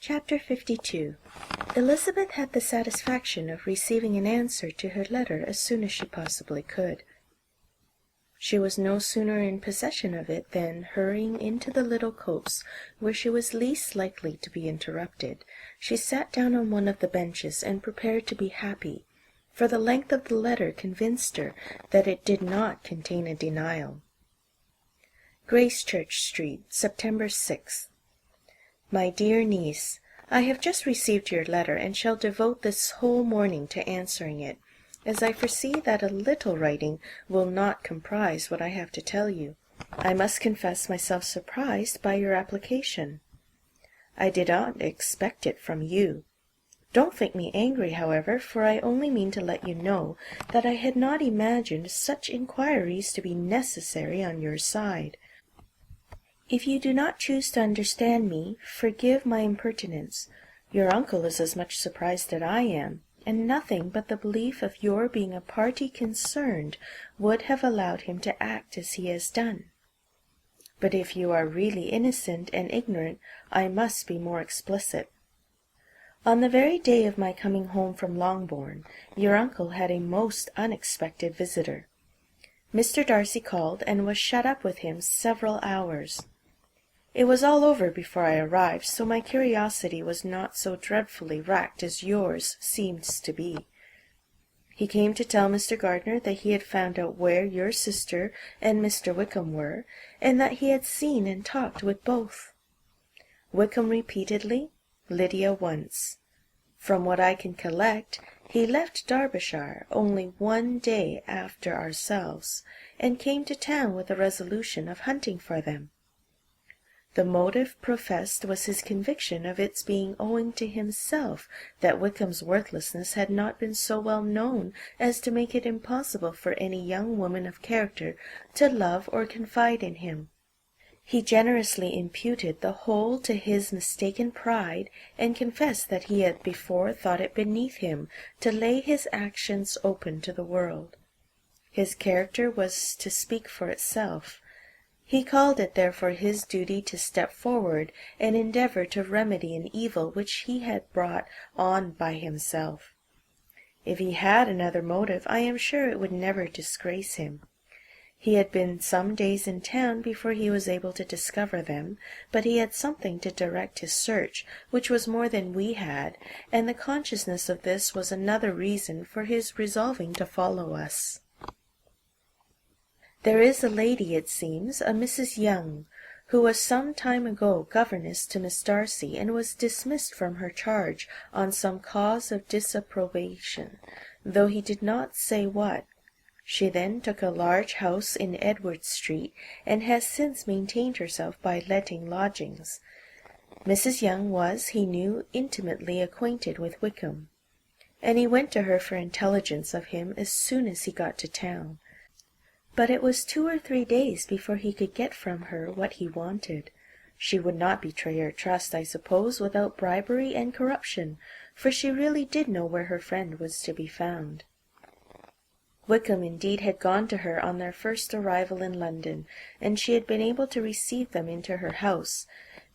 Chapter 52. Elisabeth had the satisfaction of receiving an answer to her letter as soon as she possibly could. She was no sooner in possession of it than, hurrying into the little copse where she was least likely to be interrupted, she sat down on one of the benches and prepared to be happy, for the length of the letter convinced her that it did not contain a denial. Gracechurch Street, September 6th. My dear niece, I have just received your letter, and shall devote this whole morning to answering it, as I foresee that a little writing will not comprise what I have to tell you. I must confess myself surprised by your application. I did not expect it from you. Don't think me angry, however, for I only mean to let you know that I had not imagined such inquiries to be necessary on your side. If you do not choose to understand me, forgive my impertinence. Your uncle is as much surprised as I am, and nothing but the belief of your being a party concerned would have allowed him to act as he has done. But if you are really innocent and ignorant, I must be more explicit. On the very day of my coming home from Longbourn, your uncle had a most unexpected visitor. Mr. Darcy called, and was shut up with him several hours. It was all over before I arrived, so my curiosity was not so dreadfully racked as yours seems to be. He came to tell Mr. Gardiner that he had found out where your sister and Mr. Wickham were, and that he had seen and talked with both. Wickham repeatedly, Lydia once. From what I can collect, he left Derbyshire only one day after ourselves, and came to town with a resolution of hunting for them. The motive professed was his conviction of its being owing to himself that Wickham's worthlessness had not been so well known as to make it impossible for any young woman of character to love or confide in him. He generously imputed the whole to his mistaken pride, and confessed that he had before thought it beneath him to lay his actions open to the world. His character was to speak for itself. He called it therefore his duty to step forward and endeavour to remedy an evil which he had brought on by himself. If he had another motive, I am sure it would never disgrace him. He had been some days in town before he was able to discover them, but he had something to direct his search, which was more than we had, and the consciousness of this was another reason for his resolving to follow us. There is a lady, it seems, a Mrs. Young, who was some time ago governess to Miss Darcy, and was dismissed from her charge on some cause of disapprobation, though he did not say what. She then took a large house in Edward Street, and has since maintained herself by letting lodgings. Mrs. Young was, he knew, intimately acquainted with Wickham, and he went to her for intelligence of him as soon as he got to town. But it was 2 or 3 days before he could get from her what he wanted. She would not betray her trust, I suppose, without bribery and corruption, for she really did know where her friend was to be found. Wickham indeed had gone to her on their first arrival in London, and she had been able to receive them into her house.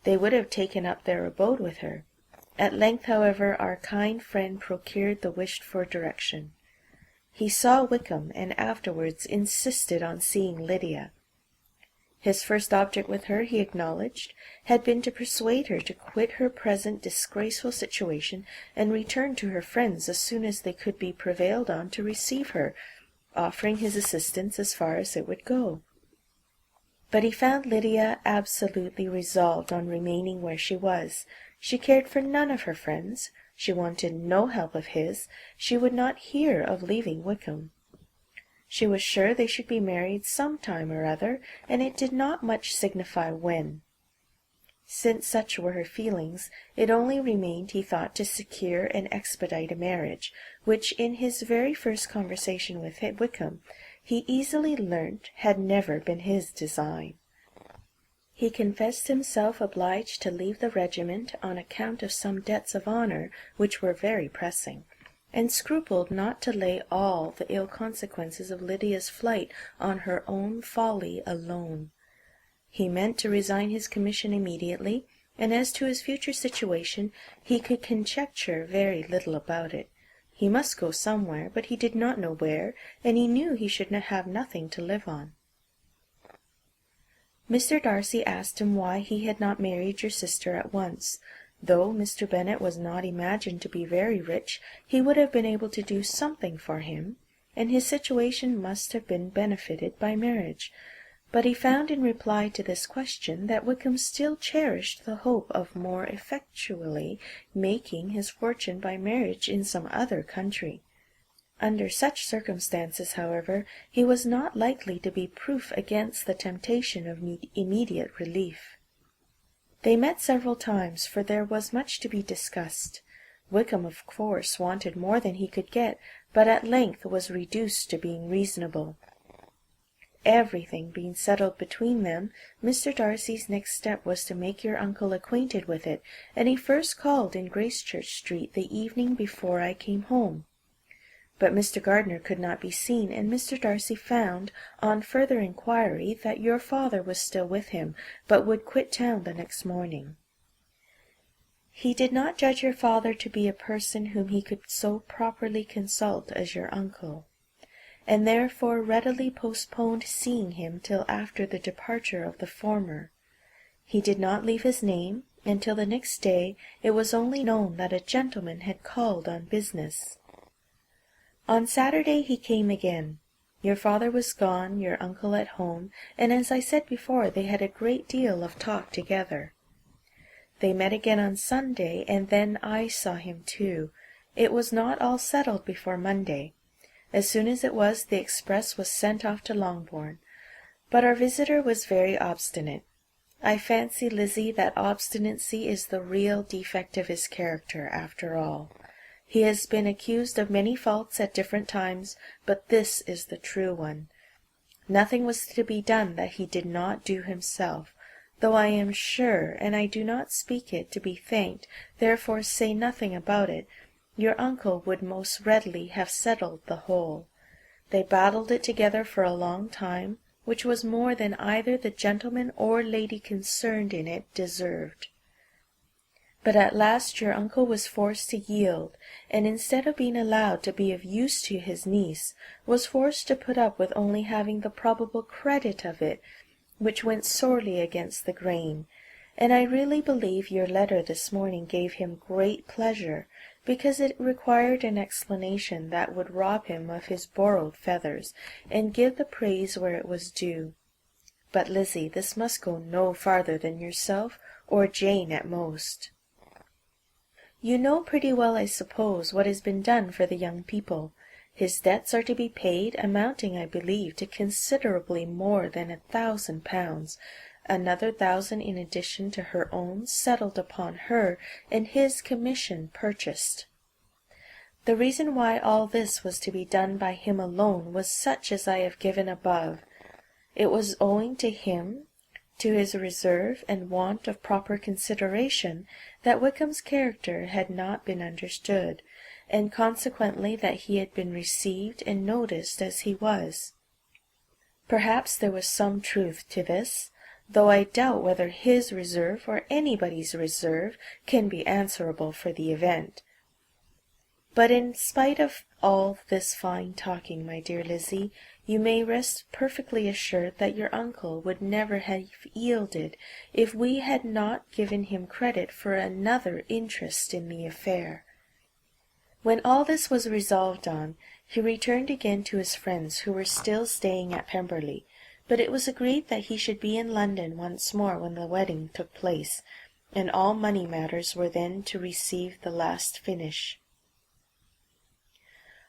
They would have taken up their abode with her. At length, however, our kind friend procured the wished-for direction. He saw Wickham, and afterwards insisted on seeing Lydia. His first object with her, he acknowledged, had been to persuade her to quit her present disgraceful situation and return to her friends as soon as they could be prevailed on to receive her, offering his assistance as far as it would go. But he found Lydia absolutely resolved on remaining where she was. She cared for none of her friends. She wanted no help of his. She would not hear of leaving Wickham. She was sure they should be married some time or other, and it did not much signify when. Since such were her feelings, it only remained, he thought, to secure and expedite a marriage, which in his very first conversation with Wickham he easily learnt had never been his design. He confessed himself obliged to leave the regiment on account of some debts of honour which were very pressing, and scrupled not to lay all the ill consequences of Lydia's flight on her own folly alone. He meant to resign his commission immediately, and as to his future situation, he could conjecture very little about it. He must go somewhere, but he did not know where, and he knew he should have nothing to live on. Mr. Darcy asked him why he had not married your sister at once. Though Mr. Bennet was not imagined to be very rich, he would have been able to do something for him, and his situation must have been benefited by marriage. But he found in reply to this question that Wickham still cherished the hope of more effectually making his fortune by marriage in some other country. Under such circumstances, however, he was not likely to be proof against the temptation of immediate relief. They met several times, for there was much to be discussed. Wickham, of course, wanted more than he could get, but at length was reduced to being reasonable. Everything being settled between them, Mr. Darcy's next step was to make your uncle acquainted with it, and he first called in Gracechurch Street the evening before I came home. But Mr. Gardiner could not be seen, and Mr. Darcy found, on further inquiry, that your father was still with him, but would quit town the next morning. He did not judge your father to be a person whom he could so properly consult as your uncle, and therefore readily postponed seeing him till after the departure of the former. He did not leave his name, and till the next day it was only known that a gentleman had called on business. On Saturday he came again. Your father was gone, your uncle at home, and as I said before, they had a great deal of talk together. They met again on Sunday, and then I saw him too. It was not all settled before Monday. As soon as it was, the express was sent off to Longbourn. But our visitor was very obstinate. I fancy, Lizzie, that obstinacy is the real defect of his character, after all. He has been accused of many faults at different times, but this is the true one. Nothing was to be done that he did not do himself, though I am sure, and I do not speak it to be thanked, therefore say nothing about it, your uncle would most readily have settled the whole. They battled it together for a long time, which was more than either the gentleman or lady concerned in it deserved. But at last your uncle was forced to yield, and instead of being allowed to be of use to his niece, was forced to put up with only having the probable credit of it, which went sorely against the grain. And I really believe your letter this morning gave him great pleasure, because it required an explanation that would rob him of his borrowed feathers, and give the praise where it was due. But, Lizzie, this must go no farther than yourself, or Jane at most. You know pretty well, I suppose, what has been done for the young people. His debts are to be paid, amounting, I believe, to considerably more than £1,000, another 1,000 in addition to her own, settled upon her, and his commission purchased. The reason why all this was to be done by him alone was such as I have given above. It was owing to him, to his reserve and want of proper consideration, that Wickham's character had not been understood, and consequently that he had been received and noticed as he was. Perhaps there was some truth to this, though I doubt whether his reserve or anybody's reserve can be answerable for the event. But in spite of all this fine talking, my dear Lizzie, you may rest perfectly assured that your uncle would never have yielded if we had not given him credit for another interest in the affair. When all this was resolved on, he returned again to his friends, who were still staying at Pemberley, but it was agreed that he should be in London once more when the wedding took place, and all money matters were then to receive the last finish.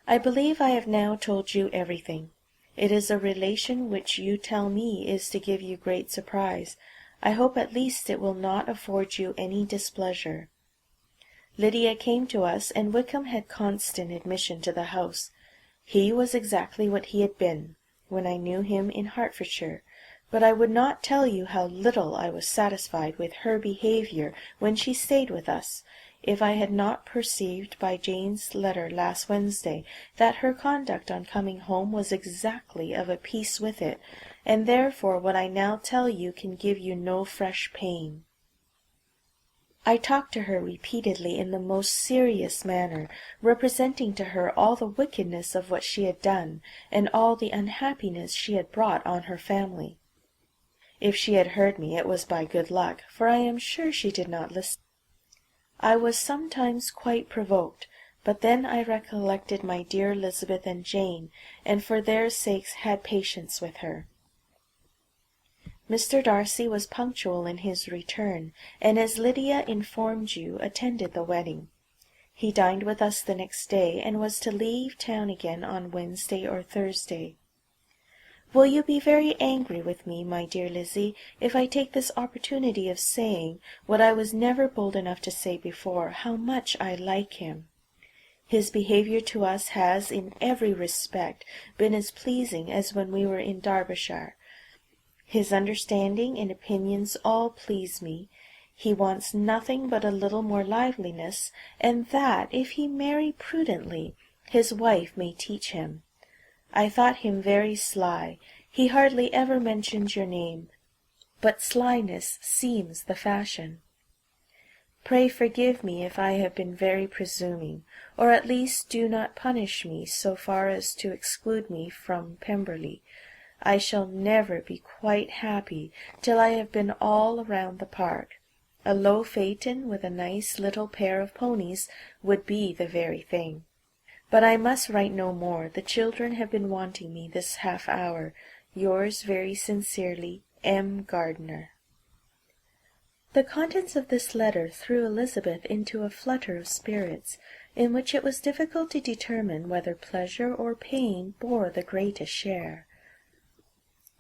I believe I have now told you everything. It is a relation which you tell me is to give you great surprise. I hope at least it will not afford you any displeasure. Lydia came to us, and Wickham had constant admission to the house. He was exactly what he had been when I knew him in Hertfordshire, but I would not tell you how little I was satisfied with her behaviour when she stayed with us, if I had not perceived by Jane's letter last Wednesday that her conduct on coming home was exactly of a piece with it, and therefore what I now tell you can give you no fresh pain. I talked to her repeatedly in the most serious manner, representing to her all the wickedness of what she had done, and all the unhappiness she had brought on her family. If she had heard me, it was by good luck, for I am sure she did not listen. I was sometimes quite provoked, but then I recollected my dear Elisabeth and Jane, and for their sakes had patience with her. Mr. Darcy was punctual in his return, and as Lydia informed you, attended the wedding. He dined with us the next day, and was to leave town again on Wednesday or Thursday. Will you be very angry with me, my dear Lizzie, if I take this opportunity of saying, what I was never bold enough to say before, how much I like him? His behaviour to us has, in every respect, been as pleasing as when we were in Derbyshire. His understanding and opinions all please me. He wants nothing but a little more liveliness, and that, if he marry prudently, his wife may teach him. I thought him very sly. He hardly ever mentions your name, but slyness seems the fashion. Pray forgive me if I have been very presuming, or at least do not punish me so far as to exclude me from Pemberley. I shall never be quite happy till I have been all round the park. A low phaeton with a nice little pair of ponies would be the very thing. But I must write no more. The children have been wanting me this half hour. Yours very sincerely, M. Gardiner. The contents of this letter threw Elisabeth into a flutter of spirits, in which it was difficult to determine whether pleasure or pain bore the greatest share.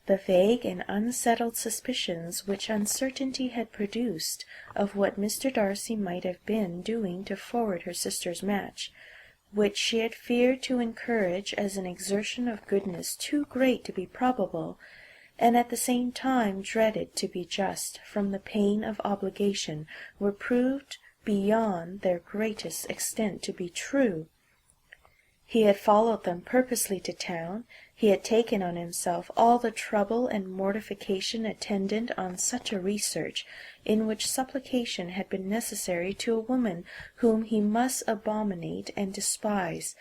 The vague and unsettled suspicions which uncertainty had produced of what Mr. Darcy might have been doing to forward her sister's match, which she had feared to encourage as an exertion of goodness too great to be probable, and at the same time dreaded to be just, from the pain of obligation, were proved beyond their greatest extent to be true. He had followed them purposely to town. He had taken on himself all the trouble and mortification attendant on such a research, in which supplication had been necessary to a woman whom he must abominate and despise,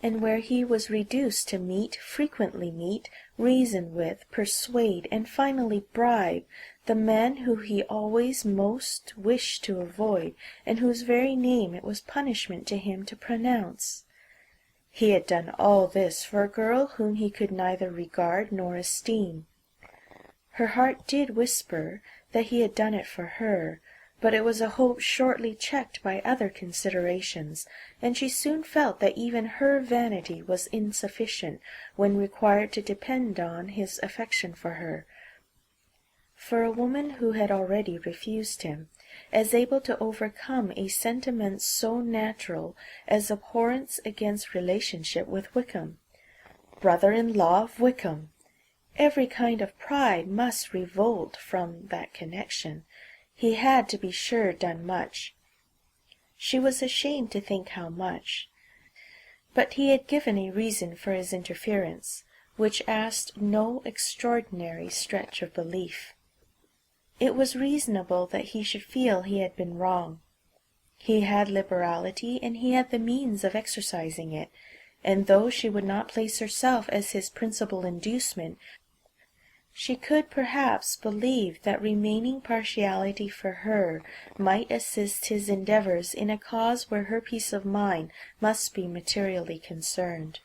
and where he was reduced to frequently meet, reason with, persuade, and finally bribe the man whom he always most wished to avoid, and whose very name it was punishment to him to pronounce. He had done all this for a girl whom he could neither regard nor esteem. Her heart did whisper that he had done it for her, but it was a hope shortly checked by other considerations, and she soon felt that even her vanity was insufficient when required to depend on his affection for her. For a woman who had already refused him, as able to overcome a sentiment so natural as abhorrence against relationship with Wickham, brother-in-law of Wickham, every kind of pride must revolt from that connection. He had, to be sure, done much. She was ashamed to think how much. But he had given a reason for his interference, which asked no extraordinary stretch of belief. It was reasonable that he should feel he had been wrong. He had liberality, and he had the means of exercising it, and though she would not place herself as his principal inducement, she could perhaps believe that remaining partiality for her might assist his endeavours in a cause where her peace of mind must be materially concerned.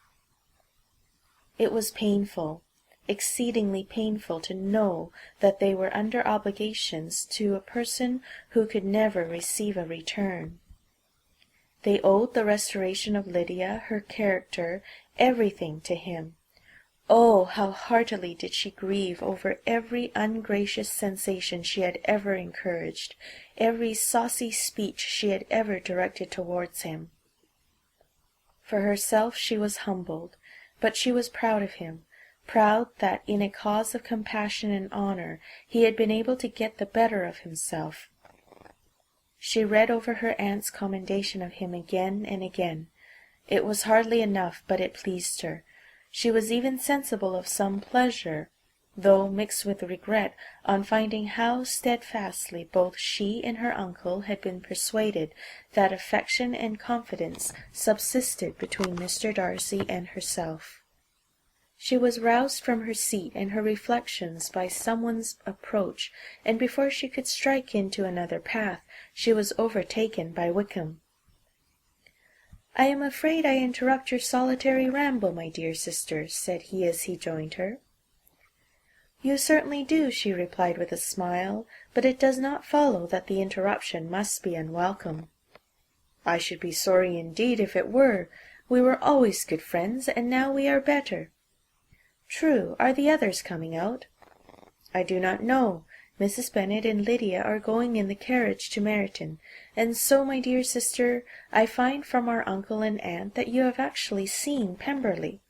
It was painful, exceedingly painful, to know that they were under obligations to a person who could never receive a return. They owed the restoration of Lydia, her character, everything to him. Oh, how heartily did she grieve over every ungracious sensation she had ever encouraged, every saucy speech she had ever directed towards him. For herself she was humbled, but she was proud of him, proud that in a cause of compassion and honour he had been able to get the better of himself. She read over her aunt's commendation of him again and again. It was hardly enough, but it pleased her. She was even sensible of some pleasure though mixed with regret on finding how steadfastly both she and her uncle had been persuaded that affection and confidence subsisted between Mr. Darcy and herself. She was roused from her seat and her reflections by someone's approach, and before she could strike into another path, she was overtaken by Wickham. "I am afraid I interrupt your solitary ramble, my dear sister," said he as he joined her. "You certainly do," she replied with a smile, "but it does not follow that the interruption must be unwelcome." "I should be sorry indeed if it were. We were always good friends, and now we are better." "True. Are the others coming out?" "I do not know. Mrs. Bennet and Lydia are going in the carriage to Meryton. And so, my dear sister, I find from our uncle and aunt that you have actually seen Pemberley."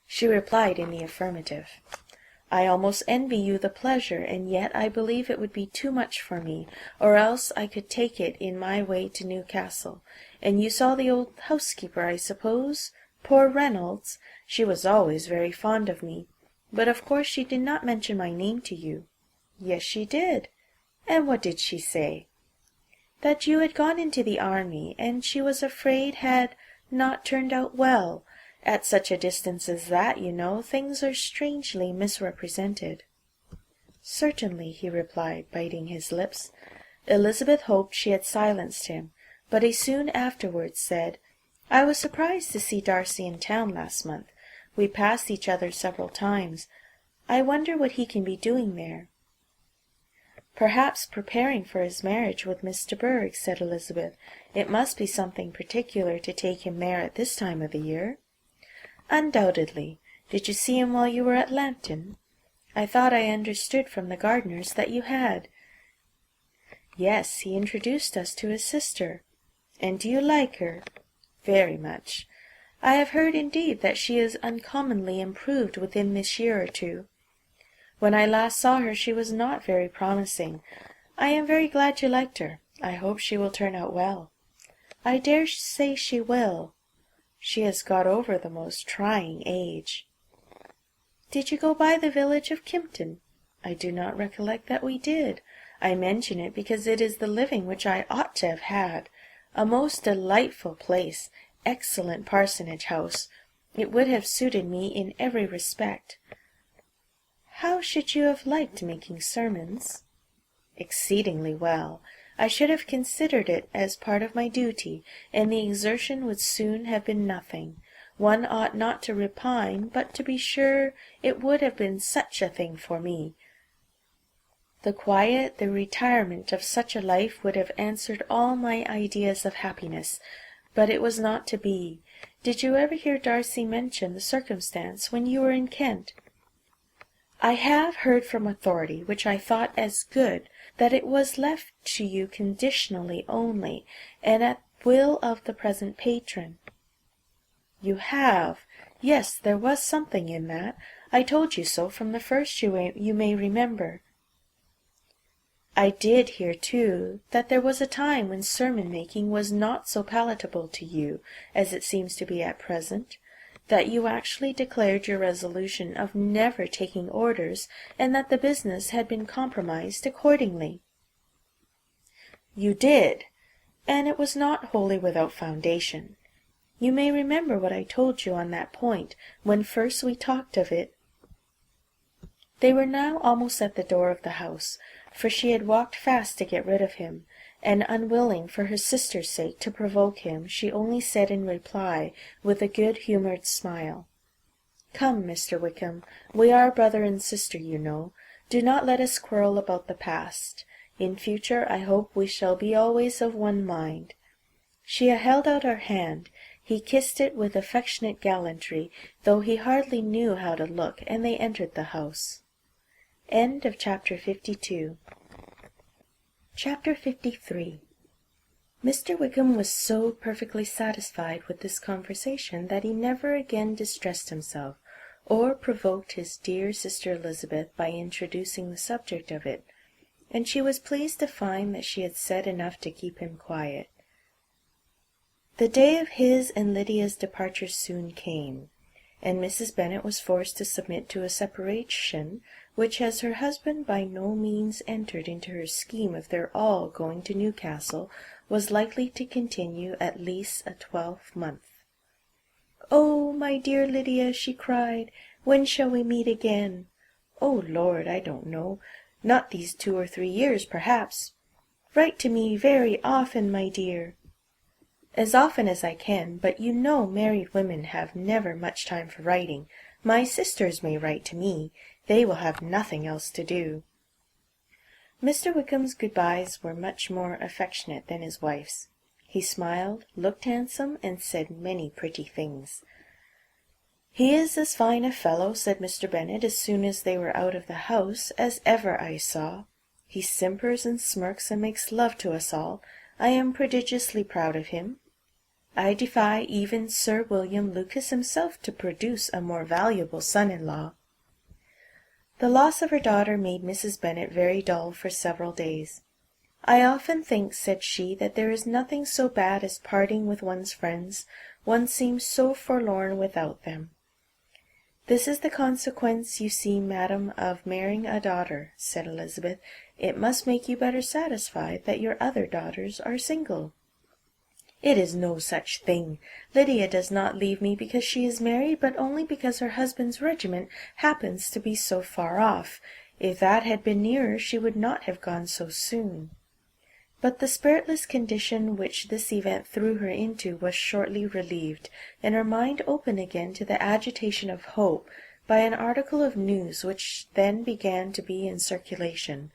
She replied in the affirmative. "I almost envy you the pleasure, and yet I believe it would be too much for me, or else I could take it in my way to Newcastle. And you saw the old housekeeper, I suppose? Poor Reynolds! She was always very fond of me. But of course she did not mention my name to you." "Yes, she did." "And what did she say?" "That you had gone into the army, and she was afraid had not turned out well. At such a distance as that, you know, things are strangely misrepresented." "Certainly," he replied, biting his lips. Elisabeth hoped she had silenced him, but he soon afterwards said, "I was surprised to see Darcy in town last month. We passed each other several times. I wonder what he can be doing there." "Perhaps preparing for his marriage with Miss de Bourgh," said Elisabeth. "It must be something particular to take him there at this time of the year." "Undoubtedly. Did you see him while you were at Lambton? I thought I understood from the gardeners that you had." "Yes, he introduced us to his sister." "And do you like her?" "Very much. I have heard, indeed, that she is uncommonly improved within this year or two. When I last saw her she was not very promising. I am very glad you liked her. I hope she will turn out well." "I dare say she will. She has got over the most trying age." "Did you go by the village of Kympton?" "I do not recollect that we did. I mention it because it is the living which I ought to have had. A most delightful place, excellent parsonage house. It would have suited me in every respect." "How should you have liked making sermons?" "Exceedingly well. I should have considered it as part of my duty, and the exertion would soon have been nothing. One ought not to repine, but to be sure it would have been such a thing for me. The quiet, the retirement of such a life would have answered all my ideas of happiness, but it was not to be. Did you ever hear Darcy mention the circumstance when you were in Kent?" "I have heard from authority, which I thought as good, that it was left to you conditionally only, and at will of the present patron." "You have? Yes, there was something in that. I told you so from the first, you may remember. I did hear, too, that there was a time when sermon-making was not so palatable to you as it seems to be at present, that you actually declared your resolution of never taking orders, and that the business had been compromised accordingly." "You did, and it was not wholly without foundation. You may remember what I told you on that point, when first we talked of it." They were now almost at the door of the house, for she had walked fast to get rid of him, and unwilling, for her sister's sake, to provoke him, she only said in reply, with a good-humoured smile, "Come, Mr. Wickham, we are brother and sister, you know. Do not let us quarrel about the past. In future I hope we shall be always of one mind." She held out her hand. He kissed it with affectionate gallantry, though he hardly knew how to look, and they entered the house. End of chapter 52. Chapter 53. Mr. Wickham was so perfectly satisfied with this conversation that he never again distressed himself, or provoked his dear sister Elisabeth by introducing the subject of it, and she was pleased to find that she had said enough to keep him quiet. The day of his and Lydia's departure soon came, and Mrs. Bennet was forced to submit to a separation, which, as her husband by no means entered into her scheme of their all going to Newcastle, was likely to continue at least a 12-month. "Oh, my dear Lydia," she cried, "when shall we meet again?" "Oh, Lord, I don't know. Not these 2 or 3 years, perhaps." "Write to me very often, my dear." "As often as I can, but you know married women have never much time for writing. My sisters may write to me. They will have nothing else to do." Mr. Wickham's good-byes were much more affectionate than his wife's. He smiled, looked handsome, and said many pretty things. "He is as fine a fellow," said Mr. Bennet, as soon as they were out of the house, "as ever I saw. He simpers and smirks and makes love to us all. I am prodigiously proud of him. I defy even Sir William Lucas himself to produce a more valuable son-in-law." The loss of her daughter made Mrs. Bennet very dull for several days. "I often think," said she, "that there is nothing so bad as parting with one's friends. One seems so forlorn without them." "This is the consequence, you see, madam, of marrying a daughter," said Elisabeth. "It must make you better satisfied that your other daughters are single." "It is no such thing. Lydia does not leave me because she is married, but only because her husband's regiment happens to be so far off. If that had been nearer, she would not have gone so soon." But the spiritless condition which this event threw her into was shortly relieved, and her mind opened again to the agitation of hope by an article of news which then began to be in circulation.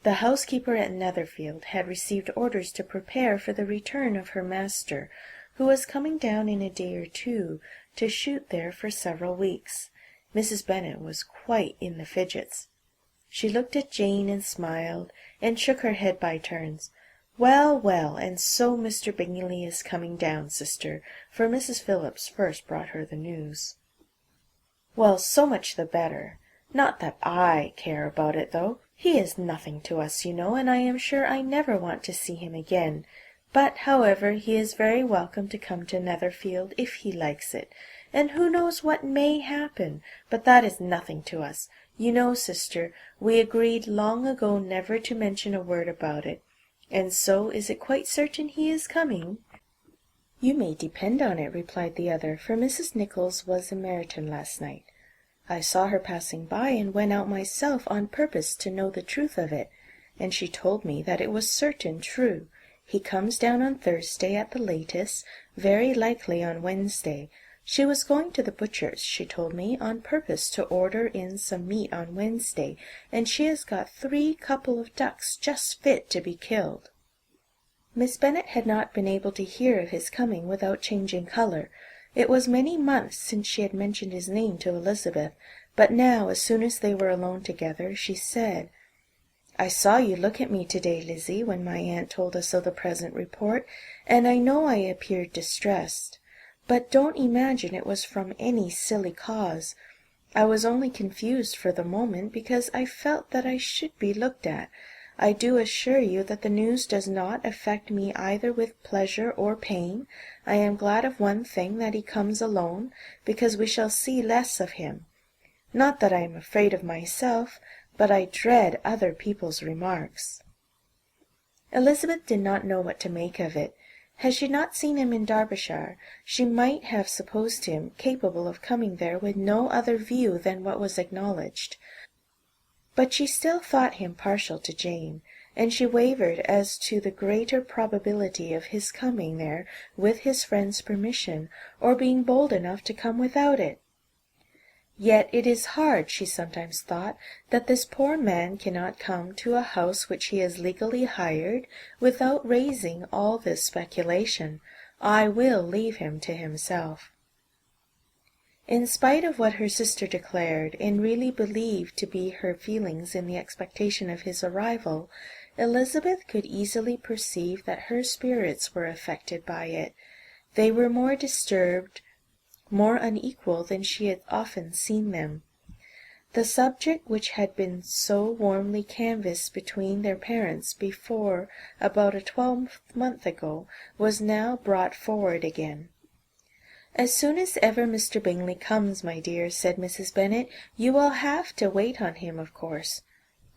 The housekeeper at Netherfield had received orders to prepare for the return of her master, who was coming down in a day or two to shoot there for several weeks. Mrs. Bennet was quite in the fidgets. She looked at Jane and smiled, and shook her head by turns. "Well, well, and so Mr. Bingley is coming down, sister," for Mrs. Phillips first brought her the news. "Well, so much the better. Not that I care about it, though. He is nothing to us, you know, and I am sure I never want to see him again. But, however, he is very welcome to come to Netherfield if he likes it. And who knows what may happen? But that is nothing to us. You know, sister, we agreed long ago never to mention a word about it. And so is it quite certain he is coming?" "You may depend on it," replied the other, "for Mrs. Nichols was in Meryton last night. I saw her passing by, and went out myself on purpose to know the truth of it, and she told me that it was certain true. He comes down on Thursday at the latest, very likely on Wednesday. She was going to the butcher's, she told me, on purpose to order in some meat on Wednesday, and she has got 3 couple of ducks just fit to be killed." Miss Bennet had not been able to hear of his coming without changing colour. It was many months since she had mentioned his name to Elisabeth, but now, as soon as they were alone together, she said, "I saw you look at me to-day, Lizzie, when my aunt told us of the present report, and I know I appeared distressed. But don't imagine it was from any silly cause. I was only confused for the moment, because I felt that I should be looked at. I do assure you that the news does not affect me either with pleasure or pain. I am glad of one thing, that he comes alone, because we shall see less of him. Not that I am afraid of myself, but I dread other people's remarks." Elisabeth did not know what to make of it. Had she not seen him in Derbyshire, she might have supposed him capable of coming there with no other view than what was acknowledged. But she still thought him partial to Jane, and she wavered as to the greater probability of his coming there with his friend's permission, or being bold enough to come without it. Yet it is hard, she sometimes thought, that this poor man cannot come to a house which he has legally hired, without raising all this speculation. I will leave him to himself. In spite of what her sister declared, and really believed to be her feelings in the expectation of his arrival, Elisabeth could easily perceive that her spirits were affected by it. They were more disturbed, more unequal than she had often seen them. The subject which had been so warmly canvassed between their parents before about a 12-month ago was now brought forward again. "As soon as ever Mr. Bingley comes, my dear," said Mrs. Bennet, "you will have to wait on him, of course."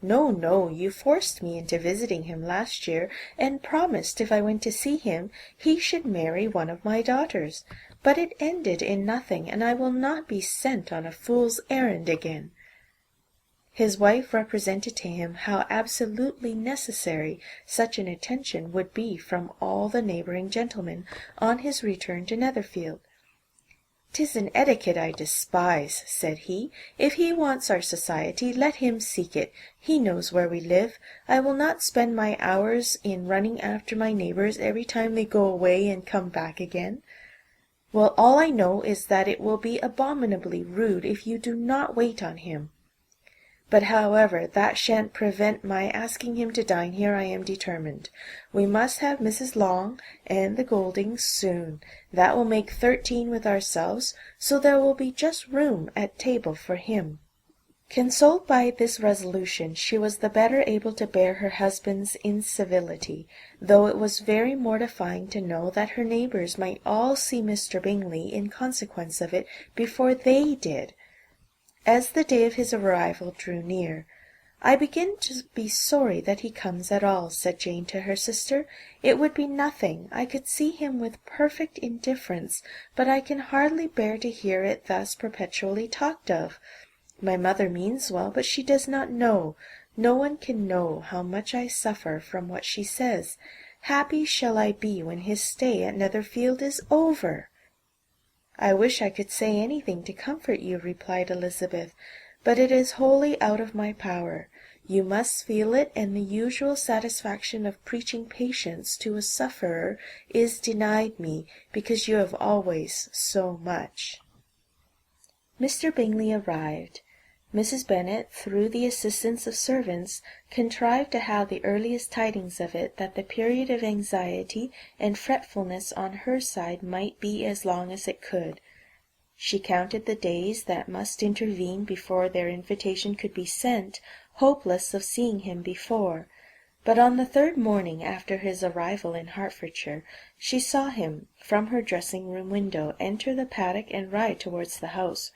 "No, no, you forced me into visiting him last year, and promised, if I went to see him, he should marry one of my daughters. But it ended in nothing, and I will not be sent on a fool's errand again." His wife represented to him how absolutely necessary such an attention would be from all the neighbouring gentlemen on his return to Netherfield. "'Tis an etiquette I despise," said he. "If he wants our society, let him seek it. He knows where we live. I will not spend my hours in running after my neighbours every time they go away and come back again. Well, all I know is that it will be abominably rude if you do not wait on him. But, however, that shan't prevent my asking him to dine here, I am determined. We must have Mrs. Long and the Goldings soon. That will make 13 with ourselves, so there will be just room at table for him." Consoled by this resolution, she was the better able to bear her husband's incivility, though it was very mortifying to know that her neighbours might all see Mr. Bingley in consequence of it before they did. As the day of his arrival drew near, "I begin to be sorry that he comes at all," said Jane to her sister. "It would be nothing. I could see him with perfect indifference, but I can hardly bear to hear it thus perpetually talked of. My mother means well, but she does not know. No one can know how much I suffer from what she says. Happy shall I be when his stay at Netherfield is over!" "I wish I could say anything to comfort you," replied Elisabeth, "but it is wholly out of my power. You must feel it, and the usual satisfaction of preaching patience to a sufferer is denied me, because you have always so much." Mr. Bingley arrived. Mrs. Bennet, through the assistance of servants, contrived to have the earliest tidings of it, that the period of anxiety and fretfulness on her side might be as long as it could. She counted the days that must intervene before their invitation could be sent, hopeless of seeing him before. But on the 3rd morning after his arrival in Hertfordshire, she saw him, from her dressing-room window, enter the paddock and ride towards the house.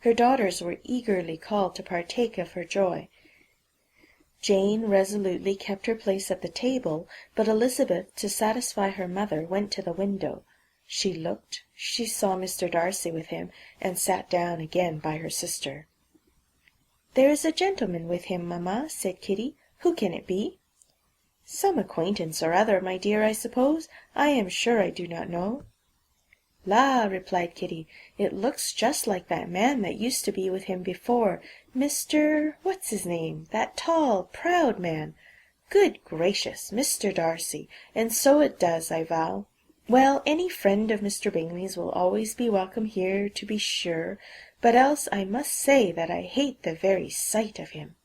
Her daughters were eagerly called to partake of her joy. Jane resolutely kept her place at the table, but Elisabeth, to satisfy her mother, went to the window. She looked, she saw Mr. Darcy with him, and sat down again by her sister. "There is a gentleman with him, mamma," said Kitty. "Who can it be?" "Some acquaintance or other, my dear, I suppose. I am sure I do not know." "La," replied Kitty, "it looks just like that man that used to be with him before, Mr. what's his name, that tall, proud man. Good gracious, Mr. Darcy, and so it does, I vow. Well, any friend of Mr. Bingley's will always be welcome here, to be sure, but else I must say that I hate the very sight of him."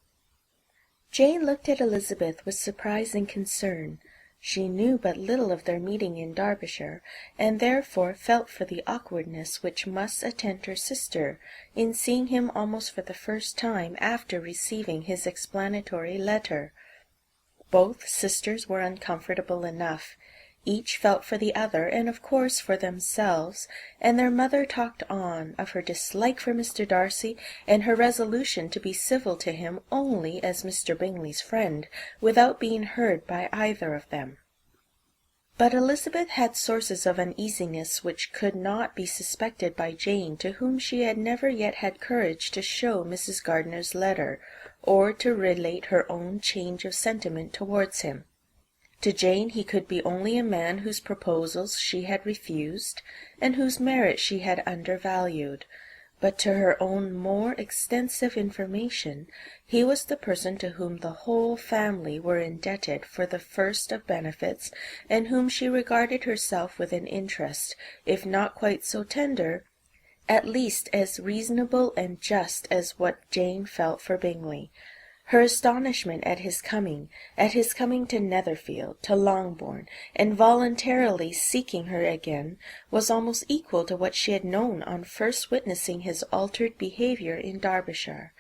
Jane looked at Elisabeth with surprise and concern. She knew but little of their meeting in Derbyshire, and therefore felt for the awkwardness which must attend her sister in seeing him almost for the first time after receiving his explanatory letter. Both sisters were uncomfortable enough. Each felt for the other, and of course for themselves, and their mother talked on of her dislike for Mr. Darcy, and her resolution to be civil to him only as Mr. Bingley's friend, without being heard by either of them. But Elisabeth had sources of uneasiness which could not be suspected by Jane, to whom she had never yet had courage to show Mrs. Gardiner's letter, or to relate her own change of sentiment towards him. To Jane he could be only a man whose proposals she had refused, and whose merit she had undervalued. But to her own more extensive information, he was the person to whom the whole family were indebted for the first of benefits, and whom she regarded herself with an interest, if not quite so tender, at least as reasonable and just as what Jane felt for Bingley. Her astonishment at his coming to Netherfield, to Longbourn, and voluntarily seeking her again, was almost equal to what she had known on first witnessing his altered behaviour in Derbyshire.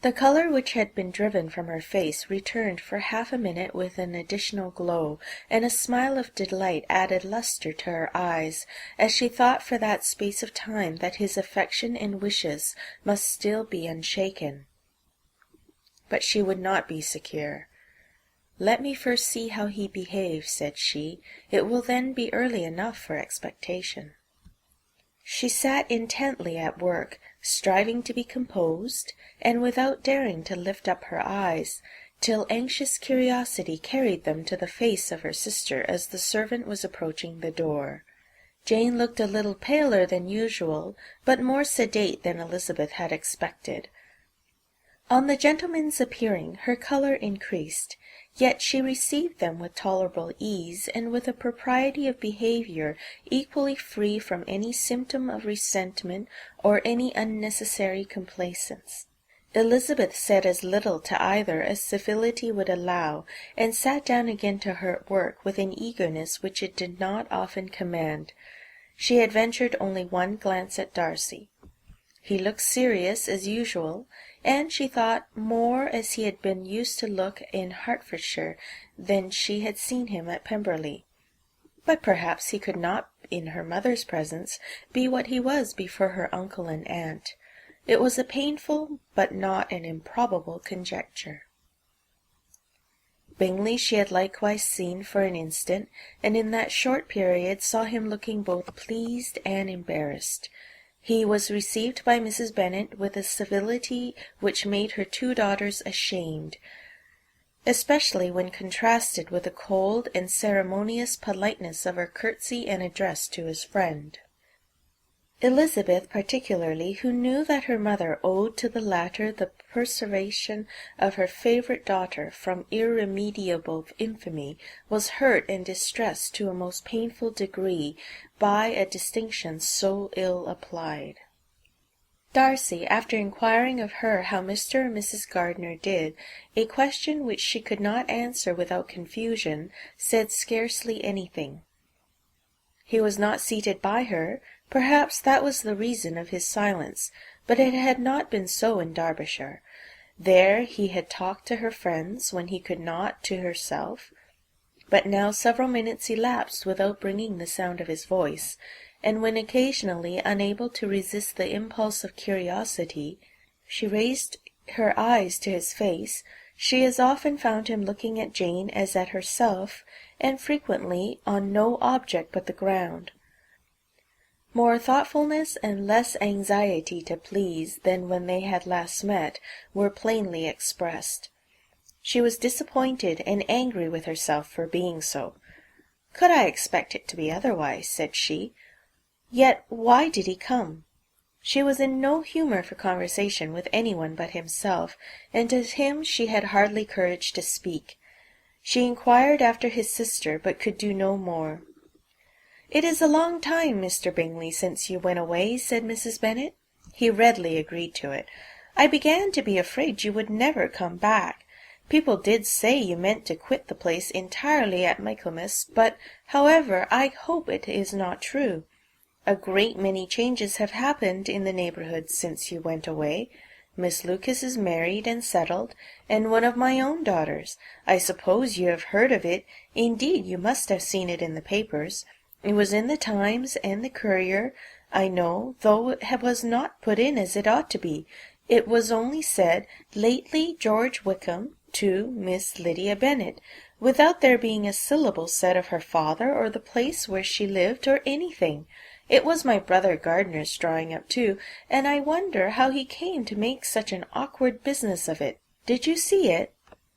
The colour which had been driven from her face returned for half a minute with an additional glow, and a smile of delight added lustre to her eyes, as she thought for that space of time that his affection and wishes must still be unshaken. But she would not be secure. "Let me first see how he behaves," said she. "It will then be early enough for expectation." She sat intently at work, striving to be composed, and without daring to lift up her eyes, till anxious curiosity carried them to the face of her sister as the servant was approaching the door. Jane looked a little paler than usual, but more sedate than Elisabeth had expected. On the gentleman's appearing, her colour increased, yet she received them with tolerable ease, and with a propriety of behaviour equally free from any symptom of resentment or any unnecessary complaisance. Elisabeth said as little to either as civility would allow, and sat down again to her work with an eagerness which it did not often command. She had ventured only one glance at Darcy. He looked serious as usual, and she thought more as he had been used to look in Hertfordshire than she had seen him at Pemberley. But perhaps he could not, in her mother's presence, be what he was before her uncle and aunt. It was a painful but not an improbable conjecture. Bingley she had likewise seen for an instant, and in that short period saw him looking both pleased and embarrassed. He was received by Mrs. Bennet with a civility which made her two daughters ashamed, especially when contrasted with the cold and ceremonious politeness of her curtsy and address to his friend. Elisabeth particularly, who knew that her mother owed to the latter the preservation of her favourite daughter from irremediable infamy, was hurt and distressed to a most painful degree by a distinction so ill applied. Darcy, after inquiring of her how Mr. and Mrs. Gardiner did, a question which she could not answer without confusion, said scarcely anything. He was not seated by her. Perhaps that was the reason of his silence, but it had not been so in Derbyshire. There he had talked to her friends, when he could not to herself. But now several minutes elapsed without bringing the sound of his voice, and when occasionally unable to resist the impulse of curiosity, she raised her eyes to his face, she as often found him looking at Jane as at herself, and frequently on no object but the ground. More thoughtfulness and less anxiety to please than when they had last met were plainly expressed. She was disappointed and angry with herself for being so. "Could I expect it to be otherwise?" said she. "Yet why did he come?" She was in no humour for conversation with anyone but himself, and to him she had hardly courage to speak. She inquired after his sister, but could do no more. "It is a long time, Mr. Bingley, since you went away," said Mrs. Bennet. He readily agreed to it. "I began to be afraid you would never come back. People did say you meant to quit the place entirely at Michaelmas, but, however, I hope it is not true. A great many changes have happened in the neighbourhood since you went away. Miss Lucas is married and settled, and one of my own daughters. I suppose you have heard of it. Indeed, you must have seen it in the papers. It was in the Times and the Courier, I know, though it was not put in as it ought to be. It was only said, 'Lately George Wickham to Miss Lydia Bennet,' without there being a syllable said of her father, or the place where she lived, or anything. It was my brother Gardiner's drawing up too, and I wonder how he came to make such an awkward business of it. Did you see it?"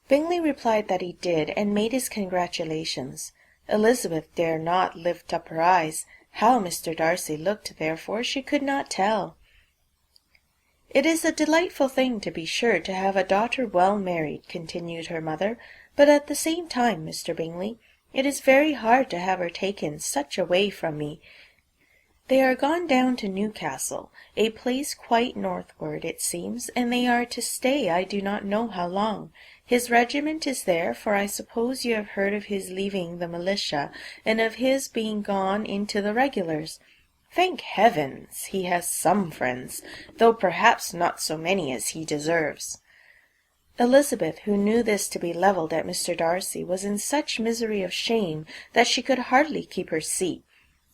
Bingley replied that he did, and made his congratulations. Elisabeth dared not lift up her eyes. How Mr. Darcy looked, therefore, she could not tell. "It is a delightful thing, to be sure, to have a daughter well married," continued her mother, "but at the same time, Mr. Bingley, it is very hard to have her taken such away from me. They are gone down to Newcastle, a place quite northward, it seems, and they are to stay I do not know how long. His regiment is there, for I suppose you have heard of his leaving the militia, and of his being gone into the regulars. Thank heavens, he has some friends, though perhaps not so many as he deserves." Elisabeth, who knew this to be levelled at Mr. Darcy, was in such misery of shame that she could hardly keep her seat.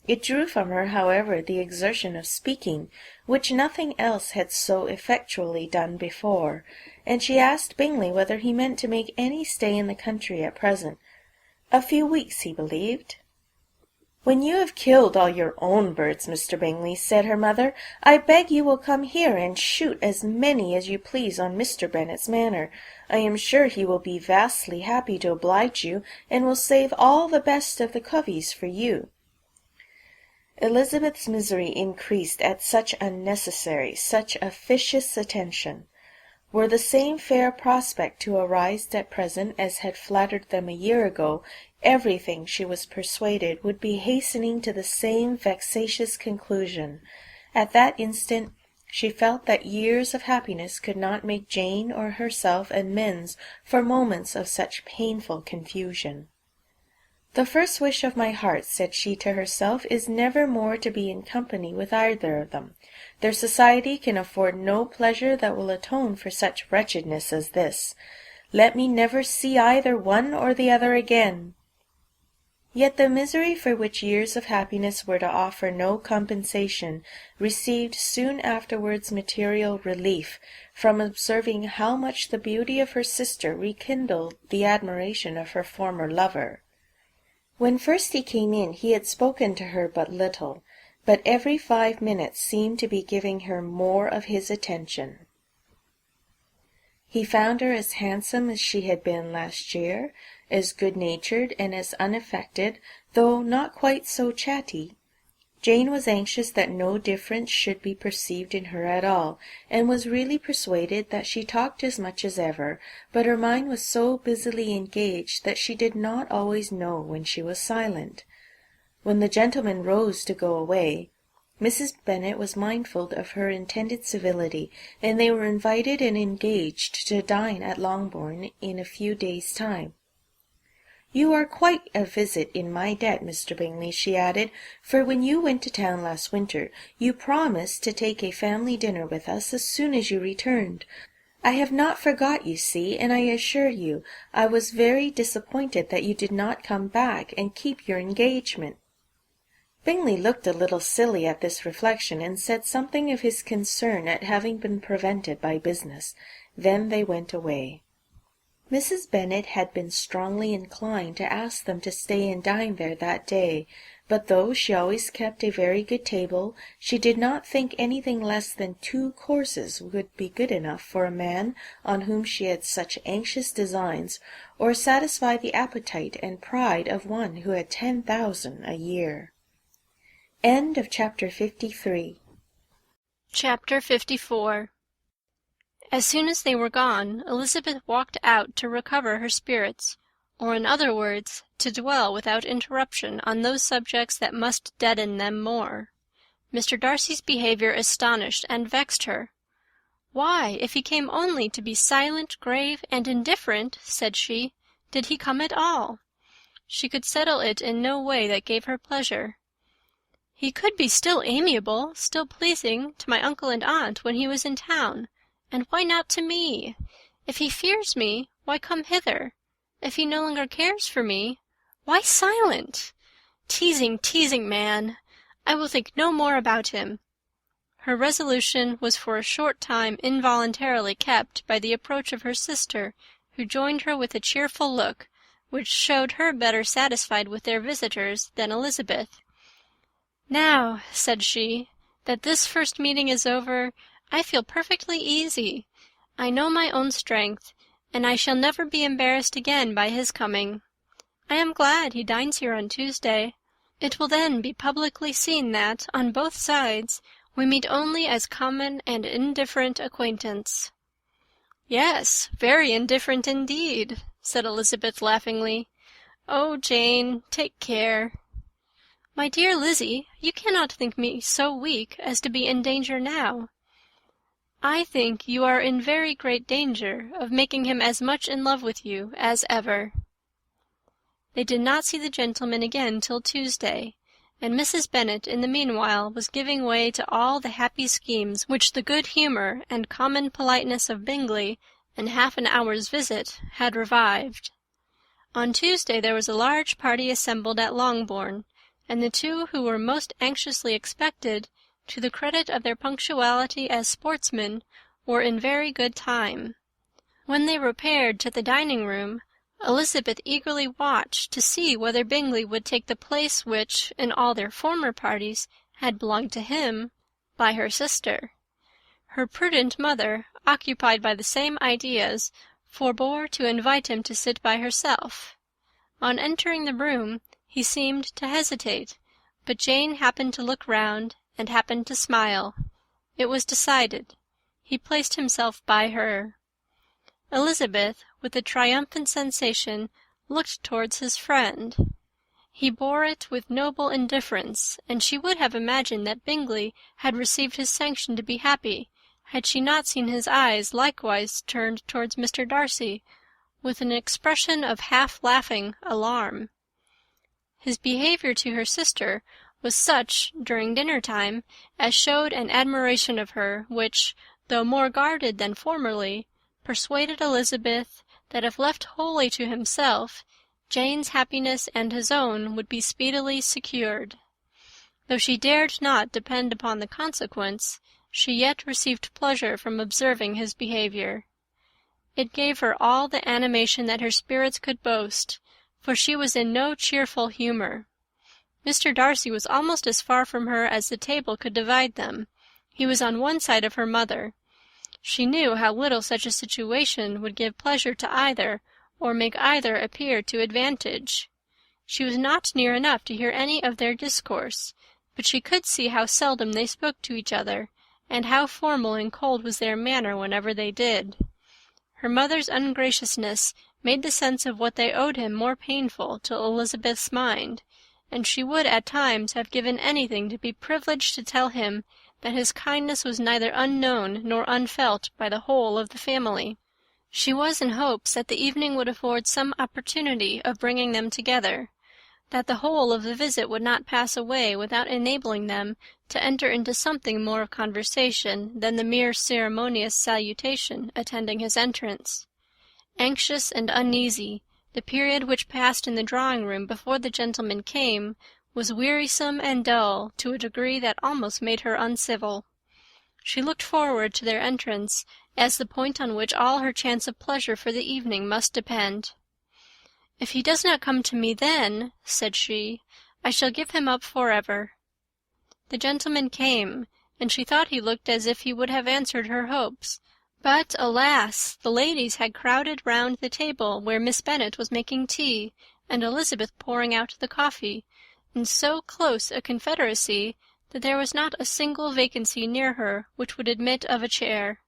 It drew from her, however, the exertion of speaking, which nothing else had so effectually done before, and she asked Bingley whether he meant to make any stay in the country at present. A few weeks, he believed. "When you have killed all your own birds, Mr. Bingley," said her mother, "I beg you will come here and shoot as many as you please on Mr. Bennet's manor. I am sure he will be vastly happy to oblige you, and will save all the best of the coveys for you." Elisabeth's misery increased at such unnecessary, such officious attention. Were the same fair prospect to arise at present as had flattered them a year ago, everything, she was persuaded, would be hastening to the same vexatious conclusion. At that instant she felt that years of happiness could not make Jane or herself amends for moments of such painful confusion. "The first wish of my heart," said she to herself, "is never more to be in company with either of them. Their society can afford no pleasure that will atone for such wretchedness as this. Let me never see either one or the other again." Yet the misery for which years of happiness were to offer no compensation received soon afterwards material relief from observing how much the beauty of her sister rekindled the admiration of her former lover. When first he came in, he had spoken to her but little, but every 5 minutes seemed to be giving her more of his attention. He found her as handsome as she had been last year, as good-natured and as unaffected, though not quite so chatty. Jane was anxious that no difference should be perceived in her at all, and was really persuaded that she talked as much as ever, but her mind was so busily engaged that she did not always know when she was silent. When the gentlemen rose to go away, Mrs. Bennet was mindful of her intended civility, and they were invited and engaged to dine at Longbourn in a few days' time. "You are quite a visit in my debt, Mr. Bingley," she added, "for when you went to town last winter, you promised to take a family dinner with us as soon as you returned. I have not forgot, you see, and I assure you I was very disappointed that you did not come back and keep your engagement." Bingley looked a little silly at this reflection, and said something of his concern at having been prevented by business. Then they went away. Mrs. Bennet had been strongly inclined to ask them to stay and dine there that day, but though she always kept a very good table, she did not think anything less than 2 courses would be good enough for a man on whom she had such anxious designs, or satisfy the appetite and pride of one who had 10,000 a year. Chapter 53. Chapter 54. As soon as they were gone, Elisabeth walked out to recover her spirits, or in other words, to dwell without interruption on those subjects that must deaden them more. Mr. Darcy's behaviour astonished and vexed her. "Why, if he came only to be silent, grave, and indifferent," said she, "did he come at all?" She could settle it in no way that gave her pleasure. "He could be still amiable, still pleasing to my uncle and aunt when he was in town, and why not to me? If he fears me, why come hither? If he no longer cares for me, why silent? Teasing, teasing man! I will think no more about him." Her resolution was for a short time involuntarily kept by the approach of her sister, who joined her with a cheerful look, which showed her better satisfied with their visitors than Elisabeth. "Now," said she, "that this first meeting is over, I feel perfectly easy. I know my own strength, and I shall never be embarrassed again by his coming. I am glad he dines here on Tuesday. It will then be publicly seen that, on both sides, we meet only as common and indifferent acquaintance." "Yes, very indifferent indeed," said Elisabeth laughingly. "Oh, Jane, take care." "My dear Lizzie, you cannot think me so weak as to be in danger now." "I think you are in very great danger of making him as much in love with you as ever." They did not see the gentleman again till Tuesday, and Mrs. Bennet in the meanwhile was giving way to all the happy schemes which the good humour and common politeness of Bingley and half an hour's visit had revived. On Tuesday there was a large party assembled at Longbourn, and the two who were most anxiously expected, to the credit of their punctuality as sportsmen, were in very good time. When they repaired to the dining-room, Elisabeth eagerly watched to see whether Bingley would take the place which, in all their former parties, had belonged to him, by her sister. Her prudent mother, occupied by the same ideas, forbore to invite him to sit by herself. On entering the room, he seemed to hesitate, but Jane happened to look round, and happened to smile. It was decided. He placed himself by her. Elisabeth, with a triumphant sensation, looked towards his friend. He bore it with noble indifference, and she would have imagined that Bingley had received his sanction to be happy, had she not seen his eyes likewise turned towards Mr. Darcy, with an expression of half-laughing alarm. His behaviour to her sister was such, during dinner-time, as showed an admiration of her, which, though more guarded than formerly, persuaded Elisabeth that if left wholly to himself, Jane's happiness and his own would be speedily secured. Though she dared not depend upon the consequence, she yet received pleasure from observing his behaviour. It gave her all the animation that her spirits could boast, for she was in no cheerful humour. Mr. Darcy was almost as far from her as the table could divide them. He was on one side of her mother. She knew how little such a situation would give pleasure to either, or make either appear to advantage. She was not near enough to hear any of their discourse, but she could see how seldom they spoke to each other, and how formal and cold was their manner whenever they did. Her mother's ungraciousness made the sense of what they owed him more painful to Elisabeth's mind, and she would at times have given anything to be privileged to tell him that his kindness was neither unknown nor unfelt by the whole of the family. She was in hopes that the evening would afford some opportunity of bringing them together, that the whole of the visit would not pass away without enabling them to enter into something more of conversation than the mere ceremonious salutation attending his entrance. Anxious and uneasy, the period which passed in the drawing-room before the gentlemen came was wearisome and dull to a degree that almost made her uncivil. She looked forward to their entrance as the point on which all her chance of pleasure for the evening must depend. "If he does not come to me then," said she, "I shall give him up for ever." The gentleman came, and she thought he looked as if he would have answered her hopes. But, alas! the ladies had crowded round the table where Miss Bennet was making tea, and Elisabeth pouring out the coffee, in so close a confederacy that there was not a single vacancy near her which would admit of a chair.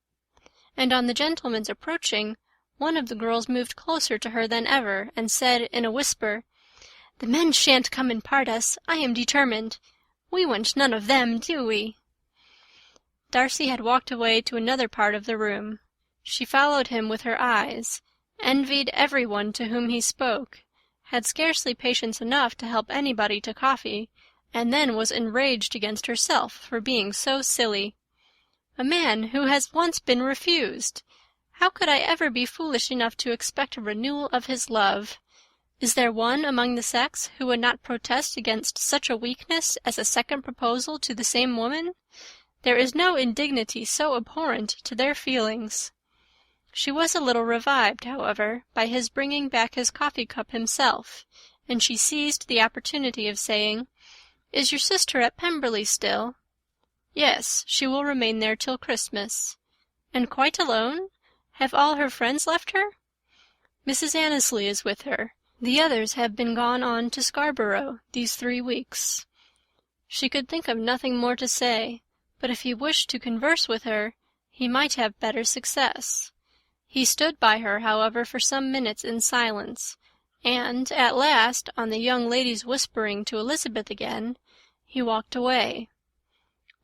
And on the gentleman's approaching, one of the girls moved closer to her than ever, and said in a whisper, "The men shan't come and part us, I am determined. We want none of them, do we?" Darcy had walked away to another part of the room. She followed him with her eyes, envied every one to whom he spoke, had scarcely patience enough to help anybody to coffee, and then was enraged against herself for being so silly. A man who has once been refused! How could I ever be foolish enough to expect a renewal of his love? Is there one among the sex who would not protest against such a weakness as a second proposal to the same woman? There is no indignity so abhorrent to their feelings. She was a little revived, however, by his bringing back his coffee-cup himself, and she seized the opportunity of saying, "Is your sister at Pemberley still?" "Yes, she will remain there till Christmas." "And quite alone? Have all her friends left her?" "Mrs. Annesley is with her. The others have been gone on to Scarborough these 3 weeks." She could think of nothing more to say, but if he wished to converse with her, he might have better success. He stood by her, however, for some minutes in silence, and at last, on the young lady's whispering to Elisabeth again, he walked away.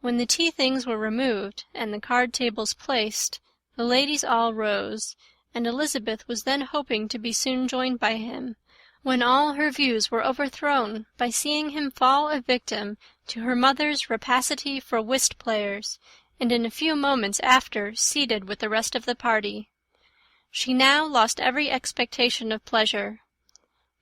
When the tea-things were removed, and the card-tables placed, the ladies all rose, and Elisabeth was then hoping to be soon joined by him, when all her views were overthrown by seeing him fall a victim to her mother's rapacity for whist-players, and in a few moments after seated with the rest of the party. She now lost every expectation of pleasure.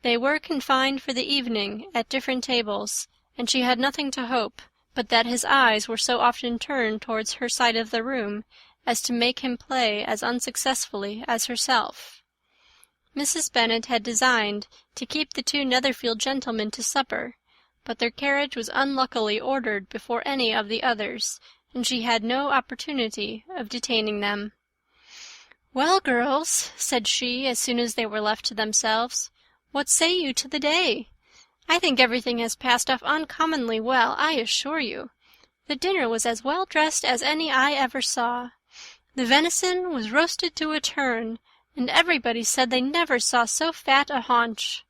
They were confined for the evening at different tables, and she had nothing to hope but that his eyes were so often turned towards her side of the room as to make him play as unsuccessfully as herself. Mrs. Bennet had designed to keep the two Netherfield gentlemen to supper, but their carriage was unluckily ordered before any of the others, and she had no opportunity of detaining them. "Well, girls," said she, as soon as they were left to themselves, "what say you to the day? I think everything has passed off uncommonly well, I assure you. The dinner was as well dressed as any I ever saw. The venison was roasted to a turn, and everybody said they never saw so fat a haunch.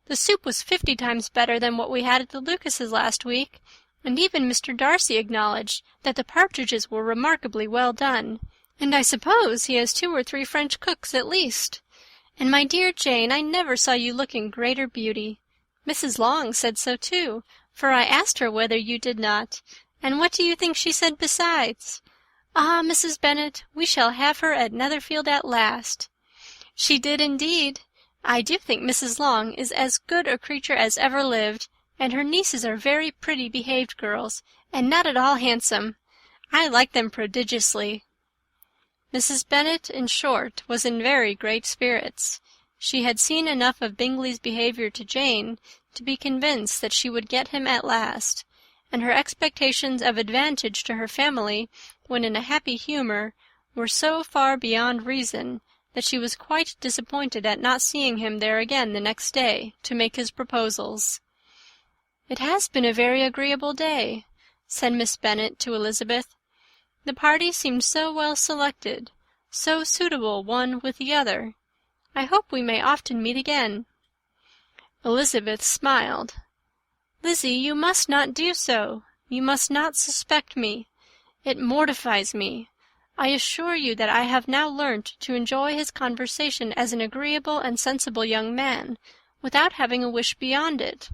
The soup was 50 times better than what we had at the Lucases last week, and even Mr. Darcy acknowledged that the partridges were remarkably well done, and I suppose he has 2 or 3 French cooks at least. And my dear Jane, I never saw you look in greater beauty. Mrs. Long said so too, for I asked her whether you did not, and what do you think she said besides? 'Ah, Mrs. Bennet, we shall have her at Netherfield at last.' She did indeed. I do think Mrs. Long is as good a creature as ever lived, and her nieces are very pretty behaved girls, and not at all handsome. I like them prodigiously." Mrs. Bennet, in short, was in very great spirits. She had seen enough of Bingley's behaviour to Jane to be convinced that she would get him at last, and her expectations of advantage to her family, when in a happy humour, were so far beyond reason that she was quite disappointed at not seeing him there again the next day to make his proposals. "It has been a very agreeable day," said Miss Bennet to Elisabeth. "The party seemed so well selected, so suitable one with the other. I hope we may often meet again." Elisabeth smiled. "Lizzie, you must not do so. You must not suspect me. It mortifies me. I assure you that I have now learnt to enjoy his conversation as an agreeable and sensible young man, without having a wish beyond it.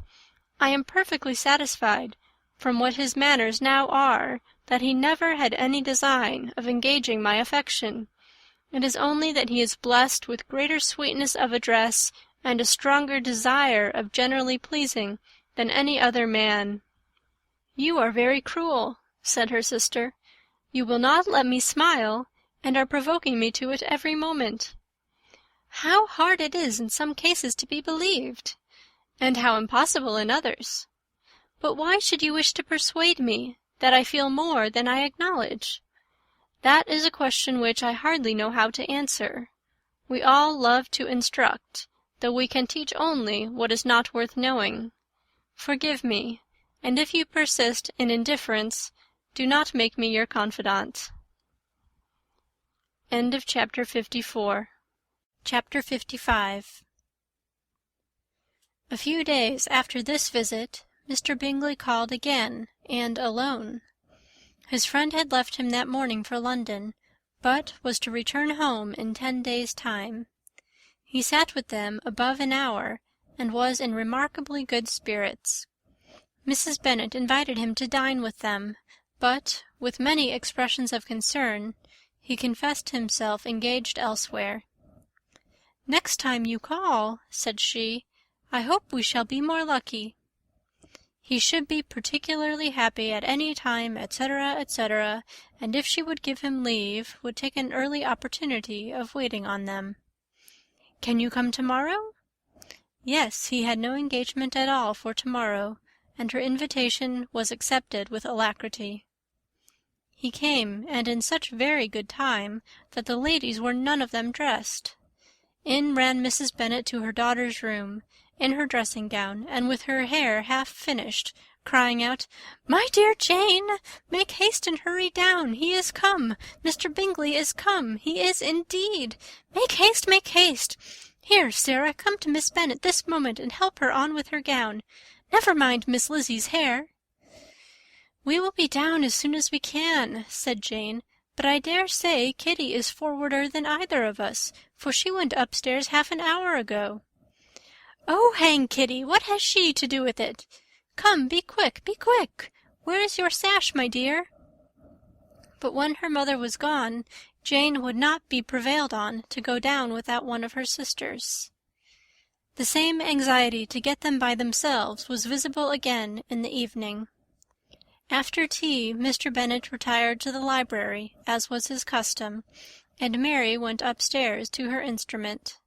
I am perfectly satisfied, from what his manners now are, that he never had any design of engaging my affection. It is only that he is blessed with greater sweetness of address and a stronger desire of generally pleasing than any other man." "You are very cruel," said her sister. "You will not let me smile, and are provoking me to it every moment." "How hard it is in some cases to be believed, and how impossible in others! But why should you wish to persuade me that I feel more than I acknowledge? That is a question which I hardly know how to answer. We all love to instruct, though we can teach only what is not worth knowing. Forgive me, and if you persist in indifference, do not make me your confidant." Chapter 55. A few days after this visit, Mr. Bingley called again, and alone. His friend had left him that morning for London, but was to return home in 10 days' time. He sat with them above an hour, and was in remarkably good spirits. Mrs. Bennet invited him to dine with them, but, with many expressions of concern, he confessed himself engaged elsewhere. "Next time you call," said she, "I hope we shall be more lucky." He should be particularly happy at any time, etc., etc., and if she would give him leave, would take an early opportunity of waiting on them. "Can you come tomorrow?" Yes, he had no engagement at all for tomorrow, and her invitation was accepted with alacrity. He came, and in such very good time that the ladies were none of them dressed. In ran Mrs. Bennet to her daughter's room, in her dressing-gown, and with her hair half finished, crying out, "My dear Jane, make haste and hurry down. He is come. Mr. Bingley is come. He is indeed. Make haste, make haste. Here, Sarah, come to Miss Bennet this moment and help her on with her gown. Never mind Miss Lizzie's hair." "We will be down as soon as we can," said Jane, "but I dare say Kitty is forwarder than either of us, for she went upstairs half an hour ago." "Oh, hang Kitty! What has she to do with it? Come, be quick, be quick! Where is your sash, my dear?" But when her mother was gone, Jane would not be prevailed on to go down without one of her sisters. The same anxiety to get them by themselves was visible again in the evening. After tea, Mr. Bennet retired to the library, as was his custom, and Mary went upstairs to her instrument.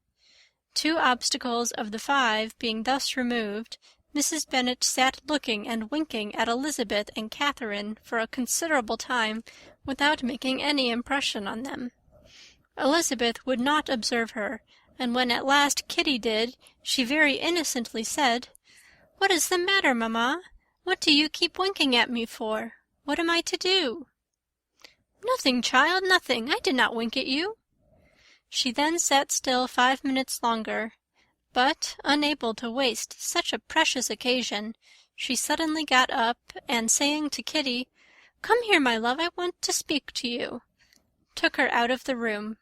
2 obstacles of the 5 being thus removed, Mrs. Bennet sat looking and winking at Elisabeth and Catherine for a considerable time without making any impression on them. Elisabeth would not observe her, and when at last Kitty did, she very innocently said, "What is the matter, mamma? What do you keep winking at me for? What am I to do?" "Nothing, child, nothing. I did not wink at you." She then sat still 5 minutes longer, but, unable to waste such a precious occasion, she suddenly got up, and saying to Kitty, "Come here, my love, I want to speak to you," took her out of the room.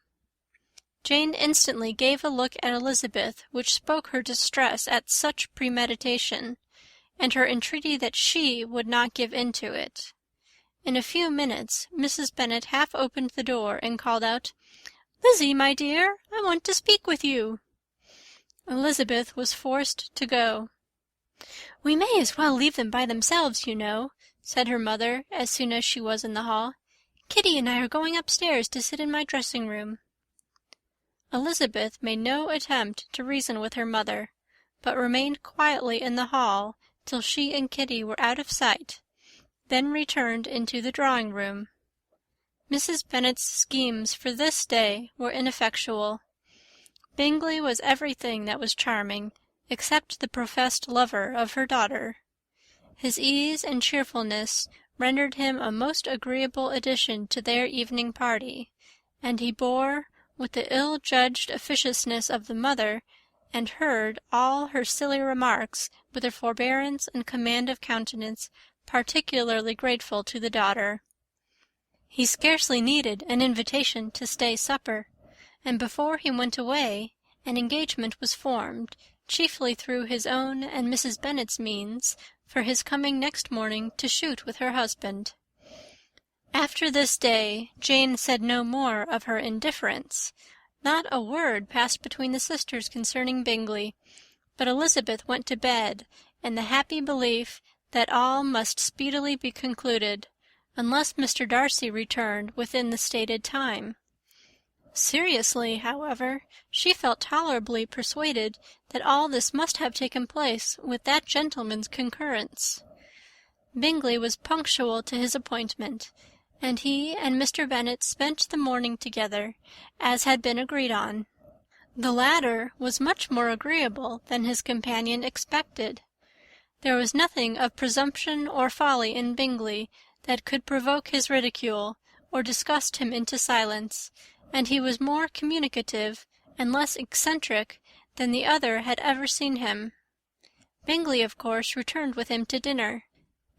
Jane instantly gave a look at Elisabeth which spoke her distress at such premeditation, and her entreaty that she would not give in to it. In a few minutes Mrs. Bennet half opened the door and called out, "Lizzie, my dear, I want to speak with you." Elisabeth was forced to go. "We may as well leave them by themselves, you know," said her mother, as soon as she was in the hall. "Kitty and I are going upstairs to sit in my dressing-room." Elisabeth made no attempt to reason with her mother, but remained quietly in the hall till she and Kitty were out of sight, then returned into the drawing-room. Mrs. Bennet's schemes for this day were ineffectual. Bingley was everything that was charming, except the professed lover of her daughter. His ease and cheerfulness rendered him a most agreeable addition to their evening party, and he bore, with the ill-judged officiousness of the mother, and heard all her silly remarks with a forbearance and command of countenance particularly grateful to the daughter. He scarcely needed an invitation to stay supper, and before he went away an engagement was formed, chiefly through his own and Mrs. Bennet's means, for his coming next morning to shoot with her husband. After this day Jane said no more of her indifference. Not a word passed between the sisters concerning Bingley, but Elisabeth went to bed in the happy belief that all must speedily be concluded, unless Mr. Darcy returned within the stated time. Seriously, however, she felt tolerably persuaded that all this must have taken place with that gentleman's concurrence. Bingley was punctual to his appointment, and he and Mr. Bennet spent the morning together, as had been agreed on. The latter was much more agreeable than his companion expected. There was nothing of presumption or folly in Bingley that could provoke his ridicule, or disgust him into silence, and he was more communicative and less eccentric than the other had ever seen him. Bingley, of course, returned with him to dinner,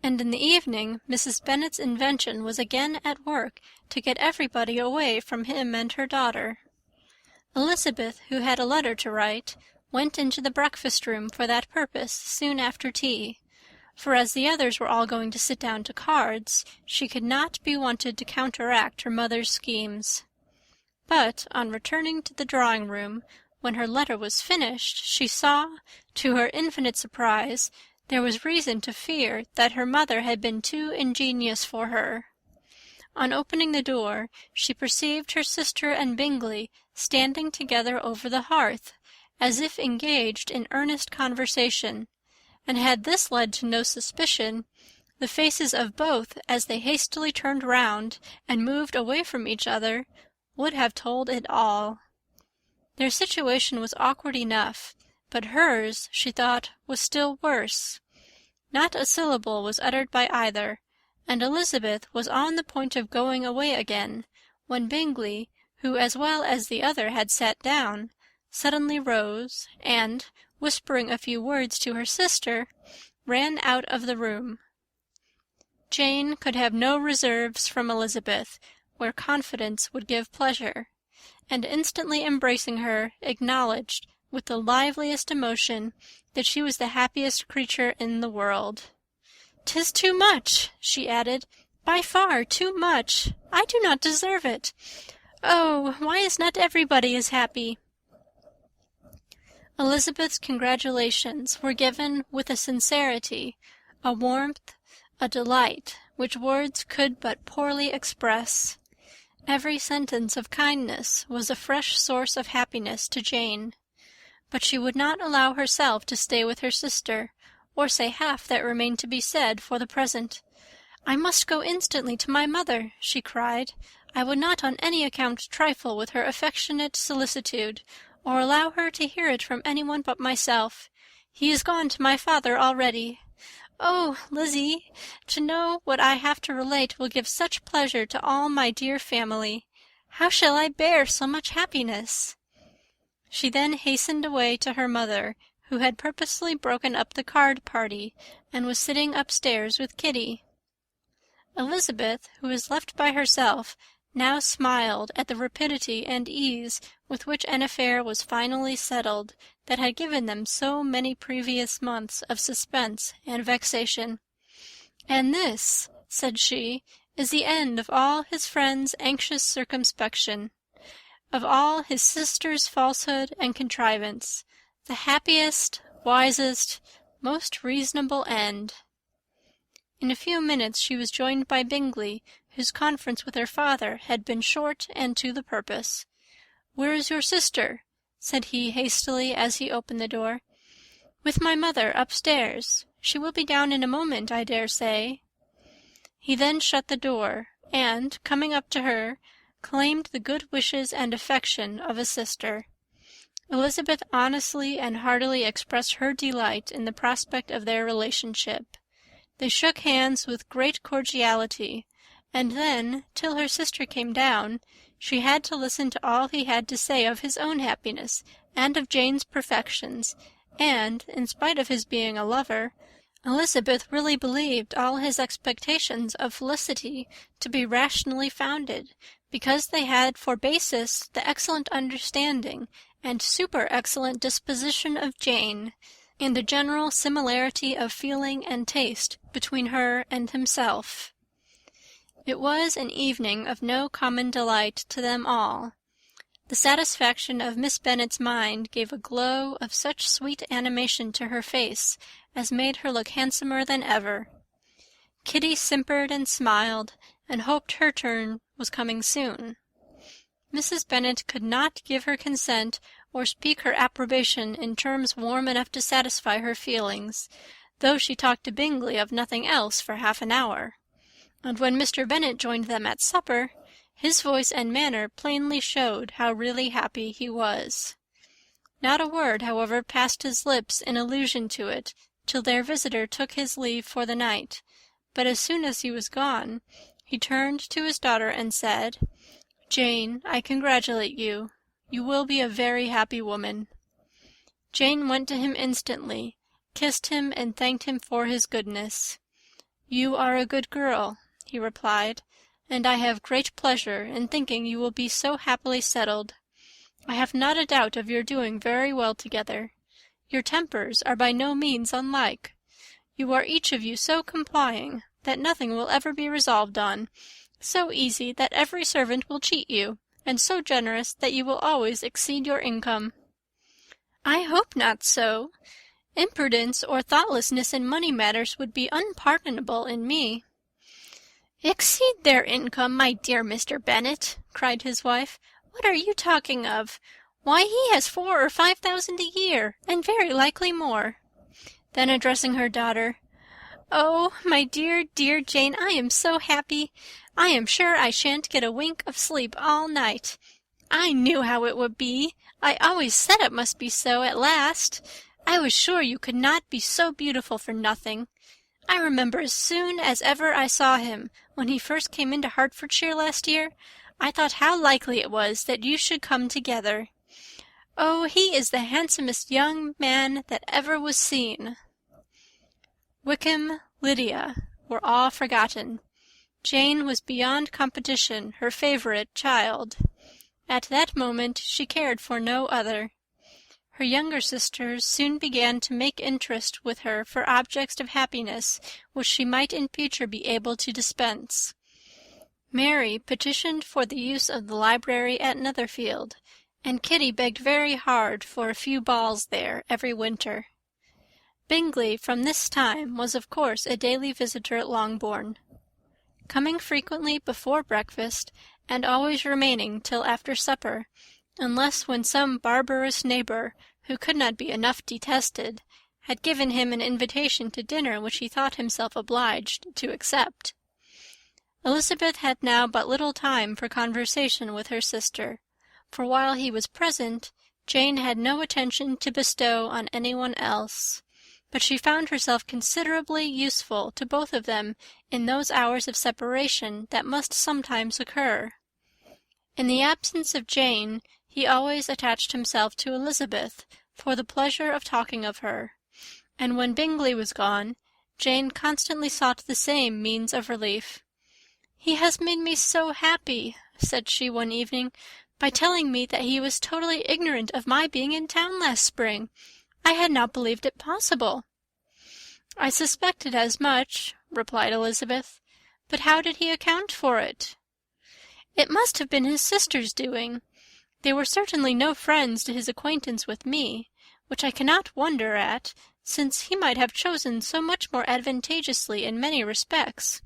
and in the evening Mrs. Bennet's invention was again at work to get everybody away from him and her daughter. Elisabeth, who had a letter to write, went into the breakfast-room for that purpose soon after tea, for as the others were all going to sit down to cards, she could not be wanted to counteract her mother's schemes. But, on returning to the drawing-room, when her letter was finished, she saw, to her infinite surprise, there was reason to fear that her mother had been too ingenious for her. On opening the door, she perceived her sister and Bingley standing together over the hearth, as if engaged in earnest conversation, and had this led to no suspicion, the faces of both, as they hastily turned round and moved away from each other, would have told it all. Their situation was awkward enough, but hers, she thought, was still worse. Not a syllable was uttered by either, and Elisabeth was on the point of going away again, when Bingley, who as well as the other had sat down, suddenly rose, and, whispering a few words to her sister, ran out of the room. Jane could have no reserves from Elisabeth, where confidence would give pleasure, and instantly embracing her, acknowledged, with the liveliest emotion, that she was the happiest creature in the world. "'Tis too much," she added, "by far too much. I do not deserve it. Oh, why is not everybody as happy?" Elisabeth's congratulations were given with a sincerity, a warmth, a delight, which words could but poorly express. Every sentence of kindness was a fresh source of happiness to Jane. But she would not allow herself to stay with her sister, or say half that remained to be said for the present. "I must go instantly to my mother," she cried. "I would not on any account trifle with her affectionate solicitude, or allow her to hear it from anyone but myself. He is gone to my father already. Oh, Lizzie, to know what I have to relate will give such pleasure to all my dear family. How shall I bear so much happiness?" She then hastened away to her mother, who had purposely broken up the card party, and was sitting upstairs with Kitty. Elisabeth, who was left by herself, now smiled at the rapidity and ease with which an affair was finally settled that had given them so many previous months of suspense and vexation. "And this," said she, "is the end of all his friend's anxious circumspection, of all his sister's falsehood and contrivance, the happiest, wisest, most reasonable end." In a few minutes she was joined by Bingley, whose conference with her father had been short and to the purpose. "Where is your sister?" said he hastily as he opened the door. "With my mother upstairs. She will be down in a moment, I dare say." He then shut the door, and, coming up to her, claimed the good wishes and affection of a sister. Elisabeth honestly and heartily expressed her delight in the prospect of their relationship. They shook hands with great cordiality, and then, till her sister came down, she had to listen to all he had to say of his own happiness and of Jane's perfections, and, in spite of his being a lover, Elisabeth really believed all his expectations of felicity to be rationally founded, because they had for basis the excellent understanding and super-excellent disposition of Jane, and the general similarity of feeling and taste between her and himself. It was an evening of no common delight to them all. The satisfaction of Miss Bennet's mind gave a glow of such sweet animation to her face as made her look handsomer than ever. Kitty simpered and smiled, and hoped her turn was coming soon. Mrs. Bennet could not give her consent or speak her approbation in terms warm enough to satisfy her feelings, though she talked to Bingley of nothing else for half an hour. And when Mr. Bennet joined them at supper, his voice and manner plainly showed how really happy he was. Not a word, however, passed his lips in allusion to it till their visitor took his leave for the night, but as soon as he was gone, he turned to his daughter and said, "Jane, I congratulate you. You will be a very happy woman." Jane went to him instantly, kissed him, and thanked him for his goodness. "You are a good girl," he replied, "and I have great pleasure in thinking you will be so happily settled. I have not a doubt of your doing very well together. Your tempers are by no means unlike. You are each of you so complying that nothing will ever be resolved on, so easy that every servant will cheat you, and so generous that you will always exceed your income." "I hope not so. Imprudence or thoughtlessness in money matters would be unpardonable in me." "Exceed their income, my dear Mr. Bennet!" cried his wife. "What are you talking of? Why, he has 4,000 or 5,000 a year, and very likely more." Then addressing her daughter, "Oh, my dear, dear Jane, I am so happy. I am sure I shan't get a wink of sleep all night. I knew how it would be. I always said it must be so at last. I was sure you could not be so beautiful for nothing. I remember as soon as ever I saw him, when he first came into Hertfordshire last year, I thought how likely it was that you should come together. Oh, he is the handsomest young man that ever was seen." Wickham, Lydia, were all forgotten. Jane was beyond competition her favourite child. At that moment she cared for no other. Her younger sisters soon began to make interest with her for objects of happiness which she might in future be able to dispense. Mary petitioned for the use of the library at Netherfield, and Kitty begged very hard for a few balls there every winter. Bingley from this time was of course a daily visitor at Longbourn, coming frequently before breakfast, and always remaining till after supper, unless when some barbarous neighbour, who could not be enough detested, had given him an invitation to dinner which he thought himself obliged to accept. Elisabeth had now but little time for conversation with her sister, for while he was present, Jane had no attention to bestow on anyone else, but she found herself considerably useful to both of them in those hours of separation that must sometimes occur. In the absence of Jane, he always attached himself to Elisabeth for the pleasure of talking of her, and when Bingley was gone, Jane constantly sought the same means of relief. "He has made me so happy," said she one evening, "by telling me that he was totally ignorant of my being in town last spring. I had not believed it possible." "I suspected as much," replied Elisabeth. "But how did he account for it?" "It must have been his sister's doing. They were certainly no friends to his acquaintance with me, which I cannot wonder at, since he might have chosen so much more advantageously in many respects.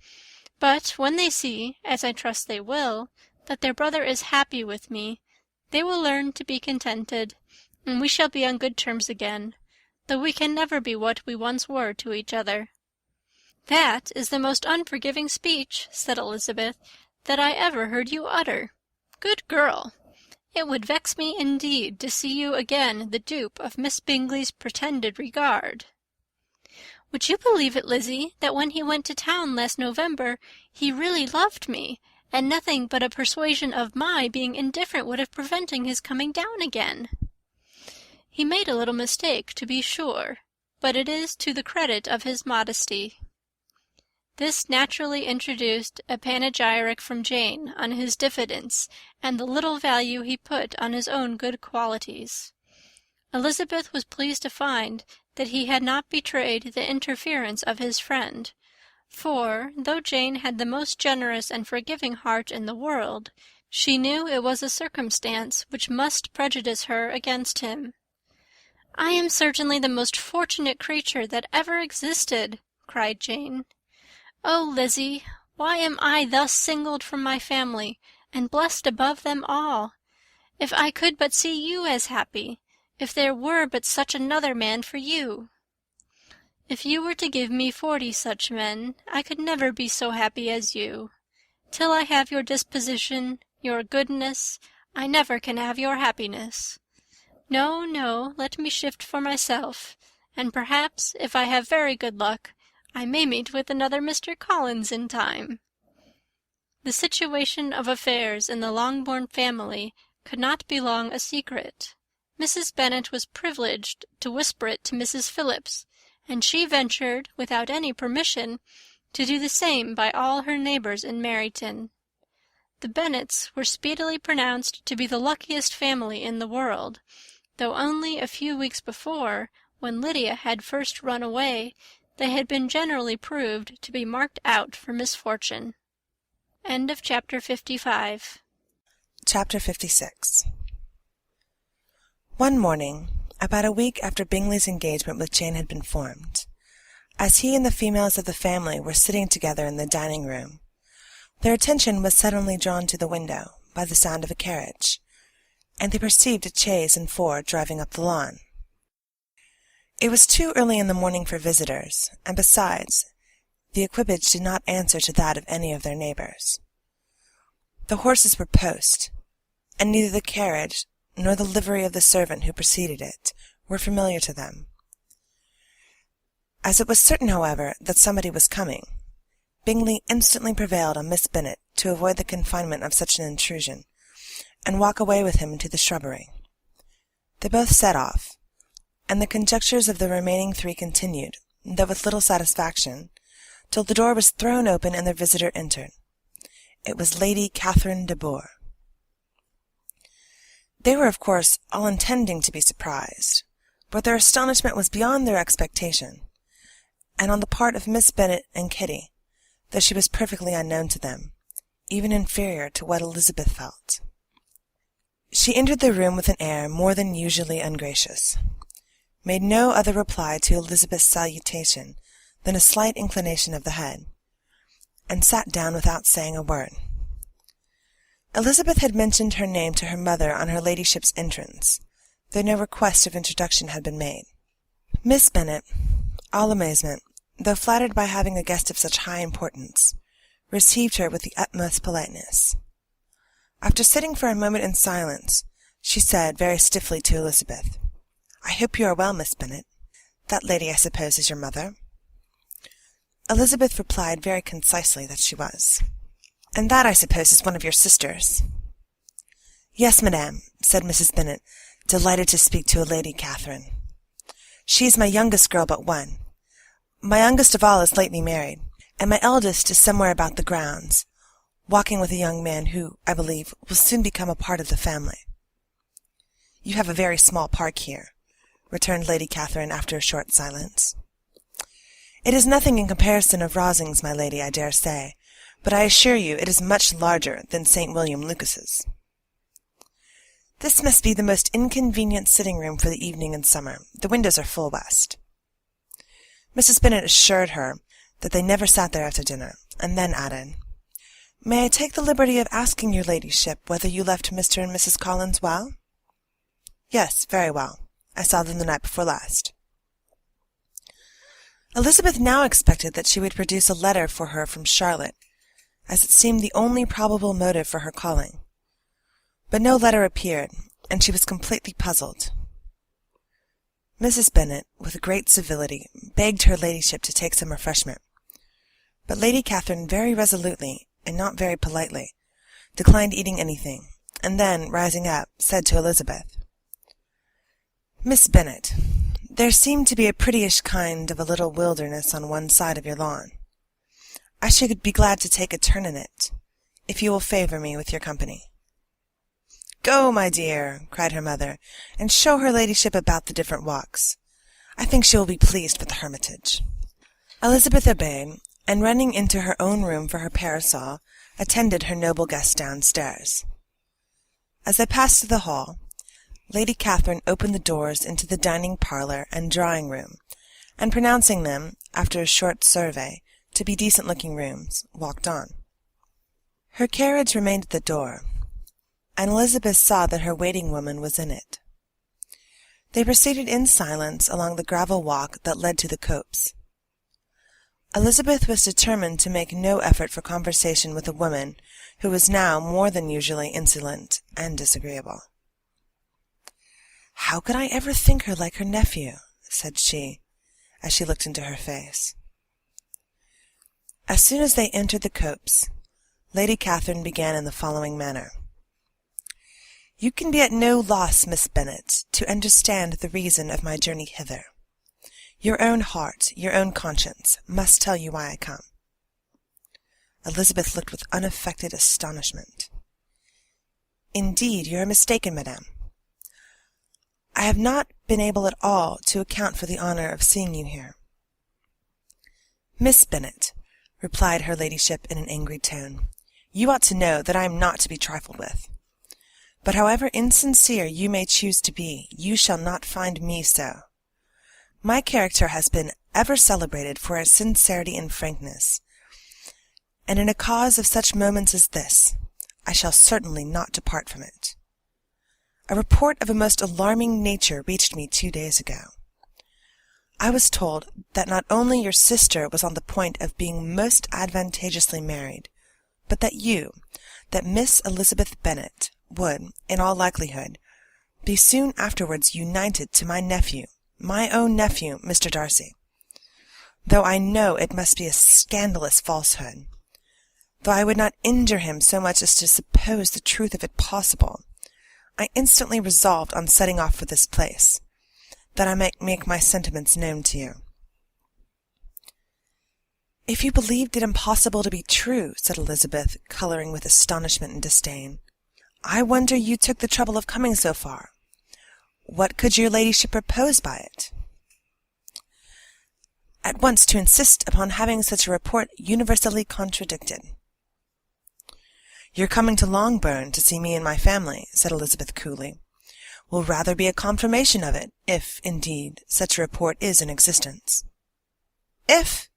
But when they see, as I trust they will, that their brother is happy with me, they will learn to be contented, and we shall be on good terms again, though we can never be what we once were to each other." "That is the most unforgiving speech," said Elisabeth, "that I ever heard you utter. Good girl! It would vex me indeed to see you again the dupe of Miss Bingley's pretended regard." "Would you believe it, Lizzie, that when he went to town last November, he really loved me, and nothing but a persuasion of my being indifferent would have prevented his coming down again?" "He made a little mistake, to be sure, but it is to the credit of his modesty." This naturally introduced a panegyric from Jane on his diffidence and the little value he put on his own good qualities. Elisabeth was pleased to find that he had not betrayed the interference of his friend, for, though Jane had the most generous and forgiving heart in the world, she knew it was a circumstance which must prejudice her against him. "I am certainly the most fortunate creature that ever existed," cried Jane. "Oh, Lizzie, why am I thus singled from my family, and blessed above them all? If I could but see you as happy, if there were but such another man for you!" "If you were to give me 40 such men, I could never be so happy as you. Till I have your disposition, your goodness, I never can have your happiness. No, no, let me shift for myself, and perhaps, if I have very good luck, I may meet with another Mr. Collins in time." The situation of affairs in the Longbourn family could not be long a secret. Mrs. Bennet was privileged to whisper it to Mrs. Phillips, and she ventured, without any permission, to do the same by all her neighbours in Meryton. The Bennets were speedily pronounced to be the luckiest family in the world, though only a few weeks before, when Lydia had first run away, they had been generally proved to be marked out for misfortune. Chapter 55. Chapter 56. One morning, about a week after Bingley's engagement with Jane had been formed, as he and the females of the family were sitting together in the dining-room, their attention was suddenly drawn to the window by the sound of a carriage, and they perceived a chaise and 4 driving up the lawn. It was too early in the morning for visitors, and besides, the equipage did not answer to that of any of their neighbours. The horses were post, and neither the carriage nor the livery of the servant who preceded it were familiar to them. As it was certain, however, that somebody was coming, Bingley instantly prevailed on Miss Bennet to avoid the confinement of such an intrusion, and walk away with him into the shrubbery. They both set off, and the conjectures of the remaining 3 continued, though with little satisfaction, till the door was thrown open and their visitor entered. It was Lady Catherine de Bourgh. They were, of course, all intending to be surprised, but their astonishment was beyond their expectation, and on the part of Miss Bennet and Kitty, though she was perfectly unknown to them, even inferior to what Elisabeth felt. She entered the room with an air more than usually ungracious, made no other reply to Elisabeth's salutation than a slight inclination of the head, and sat down without saying a word. Elisabeth had mentioned her name to her mother on her ladyship's entrance, though no request of introduction had been made. Miss Bennet, all amazement, though flattered by having a guest of such high importance, received her with the utmost politeness. After sitting for a moment in silence, she said very stiffly to Elisabeth, "I hope you are well, Miss Bennet. That lady, I suppose, is your mother?" Elisabeth replied very concisely that she was. "And that, I suppose, is one of your sisters?" "Yes, madame," said Mrs. Bennet, delighted to speak to a Lady Catherine. "She is my youngest girl but one. My youngest of all is lately married, and my eldest is somewhere about the grounds, walking with a young man who, I believe, will soon become a part of the family." "You have a very small park here," returned Lady Catherine after a short silence. "It is nothing in comparison of Rosings, my lady, I dare say, but I assure you it is much larger than St. William Lucas's." "This must be the most inconvenient sitting-room for the evening in summer. The windows are full west." Mrs. Bennet assured her that they never sat there after dinner, and then added, "May I take the liberty of asking your ladyship whether you left Mr. and Mrs. Collins well?" "Yes, very well. I saw them the night before last." Elisabeth now expected that she would produce a letter for her from Charlotte, as it seemed the only probable motive for her calling. But no letter appeared, and she was completely puzzled. Mrs. Bennet, with great civility, begged her ladyship to take some refreshment, but Lady Catherine very resolutely, and not very politely, declined eating anything, and then, rising up, said to Elisabeth, "Miss Bennet, there seemed to be a prettyish kind of a little wilderness on one side of your lawn. I should be glad to take a turn in it, if you will favour me with your company." "Go, my dear," cried her mother, "and show her ladyship about the different walks. I think she will be pleased with the hermitage." Elisabeth obeyed, and running into her own room for her parasol, attended her noble guest downstairs. As they passed through the hall, Lady Catherine opened the doors into the dining-parlour and drawing-room, and pronouncing them, after a short survey, to be decent-looking rooms, walked on. Her carriage remained at the door, and Elisabeth saw that her waiting-woman was in it. They proceeded in silence along the gravel walk that led to the copse. Elisabeth was determined to make no effort for conversation with a woman who was now more than usually insolent and disagreeable. "How could I ever think her like her nephew?" said she, as she looked into her face. As soon as they entered the copse, Lady Catherine began in the following manner. "You can be at no loss, Miss Bennet, to understand the reason of my journey hither. Your own heart, your own conscience, must tell you why I come." Elisabeth looked with unaffected astonishment. "Indeed, you are mistaken, madame. I have not been able at all to account for the honour of seeing you here." "Miss Bennet," replied her ladyship in an angry tone, "you ought to know that I am not to be trifled with. But however insincere you may choose to be, you shall not find me so. My character has been ever celebrated for its sincerity and frankness, and in a cause of such moments as this, I shall certainly not depart from it. A report of a most alarming nature reached me 2 days ago. I was told that not only your sister was on the point of being most advantageously married, but that Miss Elisabeth Bennet, would, in all likelihood, be soon afterwards united to my nephew, my own nephew, Mr. Darcy. Though I know it must be a scandalous falsehood, though I would not injure him so much as to suppose the truth of it possible, I instantly resolved on setting off for this place, that I might make my sentiments known to you." "If you believed it impossible to be true," said Elisabeth, colouring with astonishment and disdain, "I wonder you took the trouble of coming so far. What could your ladyship propose by it?" "At once to insist upon having such a report universally contradicted." "Your coming to Longbourn to see me and my family," said Elisabeth coolly, "will rather be a confirmation of it, if, indeed, such a report is in existence." "If?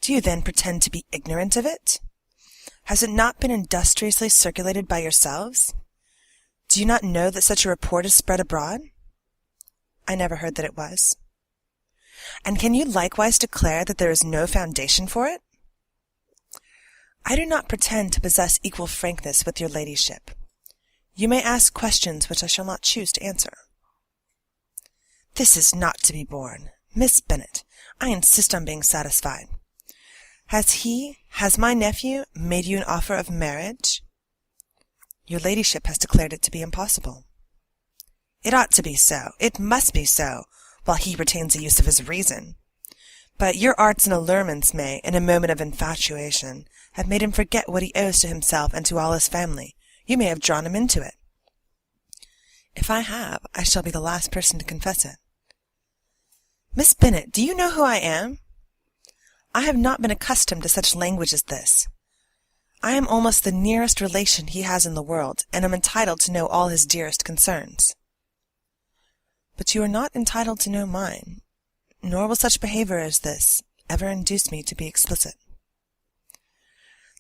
Do you then pretend to be ignorant of it? Has it not been industriously circulated by yourselves? Do you not know that such a report is spread abroad?" "I never heard that it was." "And can you likewise declare that there is no foundation for it?" "I do not pretend to possess equal frankness with your ladyship. You may ask questions which I shall not choose to answer." "This is not to be borne. Miss Bennet, I insist on being satisfied. Has my nephew made you an offer of marriage?" "Your ladyship has declared it to be impossible." "It ought to be so. It must be so, while he retains the use of his reason. But your arts and allurements may, in a moment of infatuation, have made him forget what he owes to himself and to all his family. You may have drawn him into it." "If I have, I shall be the last person to confess it." "Miss Bennet, do you know who I am?" "I have not been accustomed to such language as this. I am almost the nearest relation he has in the world, and am entitled to know all his dearest concerns." "But you are not entitled to know mine, nor will such behaviour as this ever induce me to be explicit."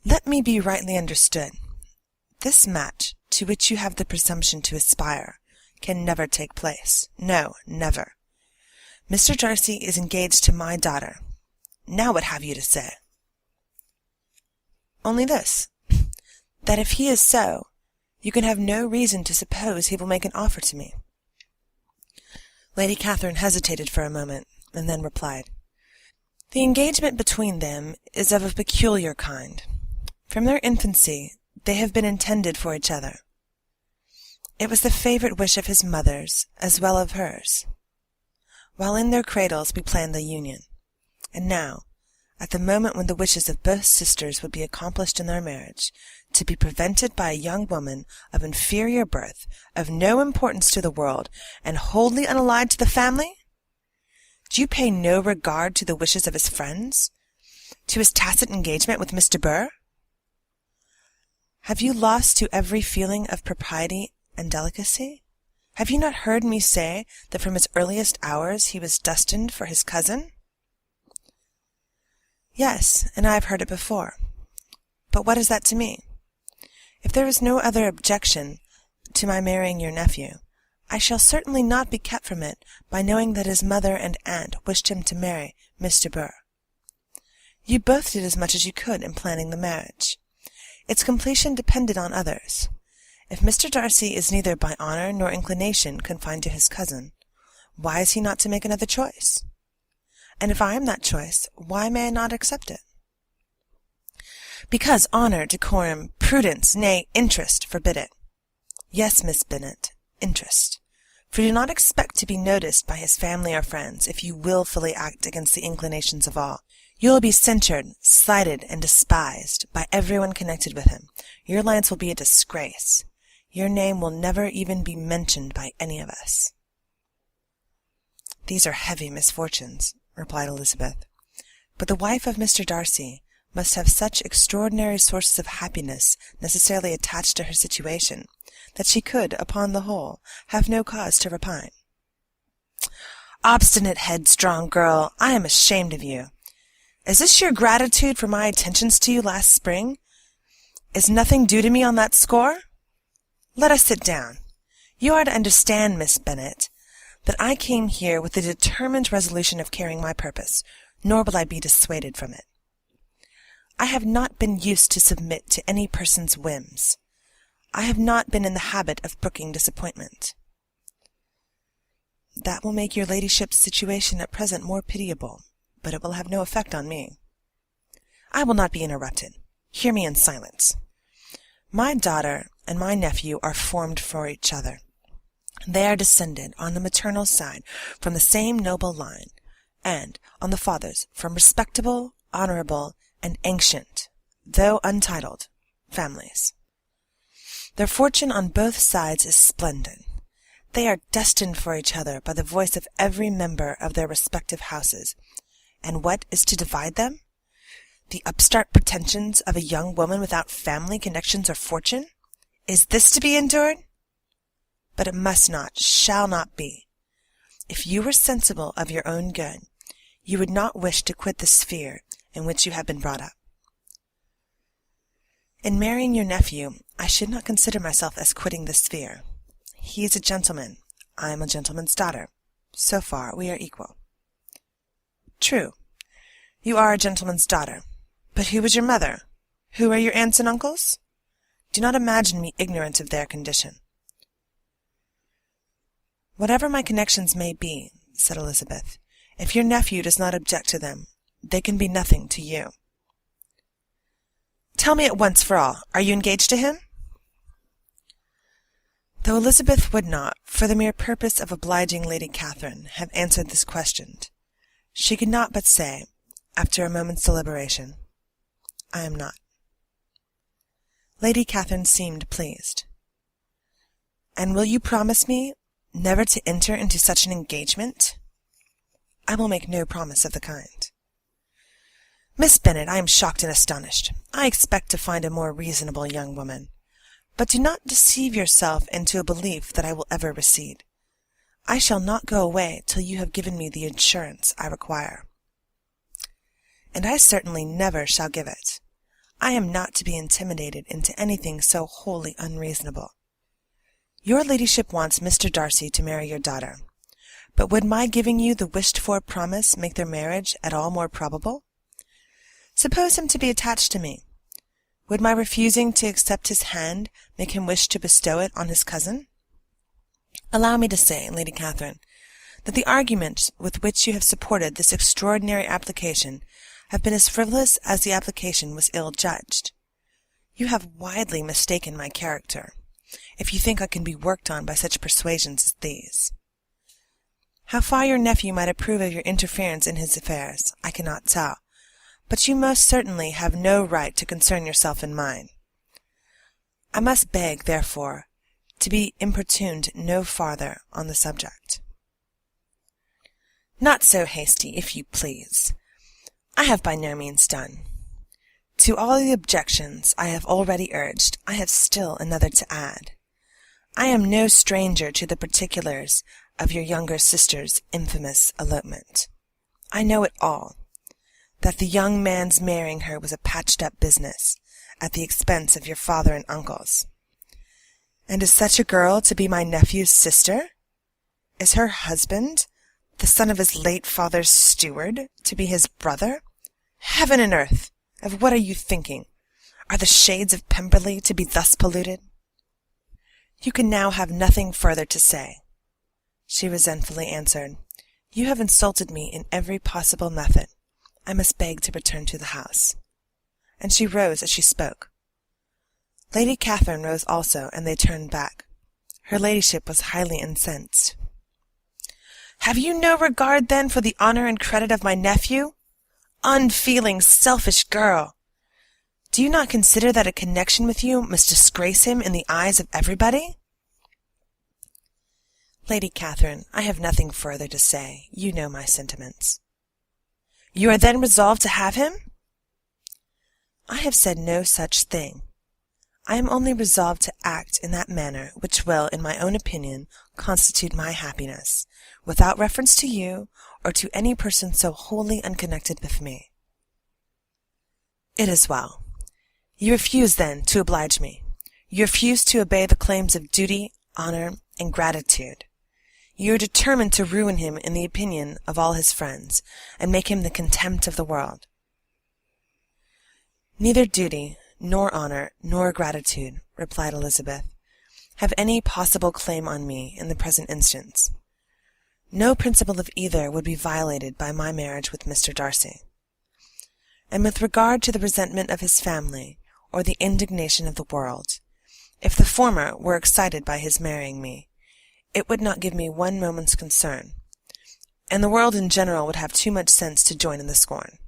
"Let me be rightly understood. This match, to which you have the presumption to aspire, can never take place. No, never. Mr. Darcy is engaged to my daughter. Now what have you to say?" "Only this, that if he is so, you can have no reason to suppose he will make an offer to me." Lady Catherine hesitated for a moment, and then replied, "The engagement between them is of a peculiar kind. From their infancy they have been intended for each other. It was the favourite wish of his mother's, as well as of hers. While in their cradles we planned the union, and now, at the moment when the wishes of both sisters would be accomplished in their marriage, to be prevented by a young woman of inferior birth, of no importance to the world, and wholly unallied to the family? Do you pay no regard to the wishes of his friends? To his tacit engagement with Miss de Bourgh? Have you lost to every feeling of propriety and delicacy? Have you not heard me say that from his earliest hours he was destined for his cousin?" "Yes, and I have heard it before. But what is that to me? If there is no other objection to my marrying your nephew, I shall certainly not be kept from it by knowing that his mother and aunt wished him to marry Miss de Bourgh. You both did as much as you could in planning the marriage. Its completion depended on others. If Mr. Darcy is neither by honour nor inclination confined to his cousin, why is he not to make another choice? And if I am that choice, why may I not accept it?" "Because honour, decorum, prudence, nay, interest, forbid it. Yes, Miss Bennet, interest. For do not expect to be noticed by his family or friends if you wilfully act against the inclinations of all. You will be censured, slighted, and despised by everyone connected with him. Your alliance will be a disgrace. Your name will never even be mentioned by any of us." "These are heavy misfortunes," replied Elisabeth. "But the wife of Mr. Darcy must have such extraordinary sources of happiness necessarily attached to her situation, that she could, upon the whole, have no cause to repine." "Obstinate, headstrong girl, I am ashamed of you. Is this your gratitude for my attentions to you last spring? Is nothing due to me on that score? Let us sit down. You are to understand, Miss Bennet, that I came here with the determined resolution of carrying my purpose, nor will I be dissuaded from it. I have not been used to submit to any person's whims. I have not been in the habit of brooking disappointment." "That will make your ladyship's situation at present more pitiable, but it will have no effect on me." "I will not be interrupted. Hear me in silence. My daughter and my nephew are formed for each other. They are descended on the maternal side from the same noble line, and on the father's from respectable, honourable, and ancient, though untitled, families. Their fortune on both sides is splendid. They are destined for each other by the voice of every member of their respective houses. And what is to divide them? The upstart pretensions of a young woman without family connections or fortune? Is this to be endured? But it must not, shall not be. If you were sensible of your own good, you would not wish to quit the sphere in which you have been brought up. In marrying your nephew, I should not consider myself as quitting the sphere. He is a gentleman. I am a gentleman's daughter. So far we are equal. True. You are a gentleman's daughter. But who was your mother? Who are your aunts and uncles? Do not imagine me ignorant of their condition. Whatever my connections may be, said Elisabeth, if your nephew does not object to them, they can be nothing to you. Tell me at once for all, are you engaged to him? Though Elisabeth would not, for the mere purpose of obliging Lady Catherine, have answered this question, she could not but say, after a moment's deliberation, I am not. Lady Catherine seemed pleased. And will you promise me never to enter into such an engagement? I will make no promise of the kind. Miss Bennet, I am shocked and astonished. I expect to find a more reasonable young woman. But do not deceive yourself into a belief that I will ever recede. I shall not go away till you have given me the assurance I require. And I certainly never shall give it. I am not to be intimidated into anything so wholly unreasonable. Your ladyship wants Mr. Darcy to marry your daughter. But would my giving you the wished-for promise make their marriage at all more probable? Suppose him to be attached to me. Would my refusing to accept his hand make him wish to bestow it on his cousin? Allow me to say, Lady Catherine, that the arguments with which you have supported this extraordinary application have been as frivolous as the application was ill-judged. You have widely mistaken my character, if you think I can be worked on by such persuasions as these. How far your nephew might approve of your interference in his affairs, I cannot tell, but you most certainly have no right to concern yourself in mine. I must beg, therefore, to be importuned no farther on the subject. Not so hasty, if you please. I have by no means done. To all the objections I have already urged, I have still another to add. I am no stranger to the particulars of your younger sister's infamous elopement. I know it all, that the young man's marrying her was a patched-up business, at the expense of your father and uncles. And is such a girl to be my nephew's sister? Is her husband, the son of his late father's steward, to be his brother? Heaven and earth! Of what are you thinking? Are the shades of Pemberley to be thus polluted? You can now have nothing further to say. She resentfully answered, You have insulted me in every possible method. I must beg to return to the house. And she rose as she spoke. Lady Catherine rose also, and they turned back. Her ladyship was highly incensed. Have you no regard, then, for the honour and credit of my nephew? Unfeeling, selfish girl! Do you not consider that a connection with you must disgrace him in the eyes of everybody? Lady Catherine, I have nothing further to say. You know my sentiments. You are then resolved to have him? I have said no such thing. I am only resolved to act in that manner which will, in my own opinion, constitute my happiness, without reference to you, or to any person so wholly unconnected with me. It is well. You refuse, then, to oblige me. You refuse to obey the claims of duty, honour, and gratitude. You are determined to ruin him in the opinion of all his friends, and make him the contempt of the world. Neither duty, nor honour, nor gratitude, replied Elisabeth, have any possible claim on me in the present instance. No principle of either would be violated by my marriage with Mr. Darcy. And with regard to the resentment of his family, or the indignation of the world, if the former were excited by his marrying me, it would not give me one moment's concern, and the world in general would have too much sense to join in the scorn.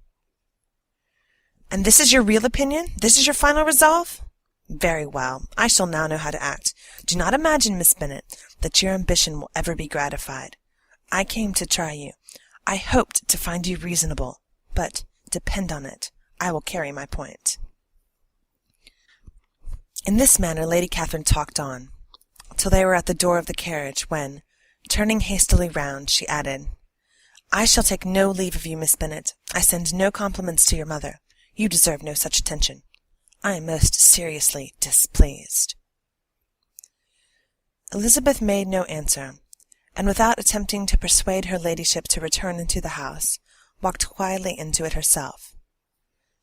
And this is your real opinion? This is your final resolve? Very well. I shall now know how to act. Do not imagine, Miss Bennet, that your ambition will ever be gratified. I came to try you. I hoped to find you reasonable, but, depend on it, I will carry my point." In this manner Lady Catherine talked on, till they were at the door of the carriage, when, turning hastily round, she added, "I shall take no leave of you, Miss Bennet. I send no compliments to your mother. You deserve no such attention. I am most seriously displeased." Elisabeth made no answer, and without attempting to persuade her ladyship to return into the house, walked quietly into it herself.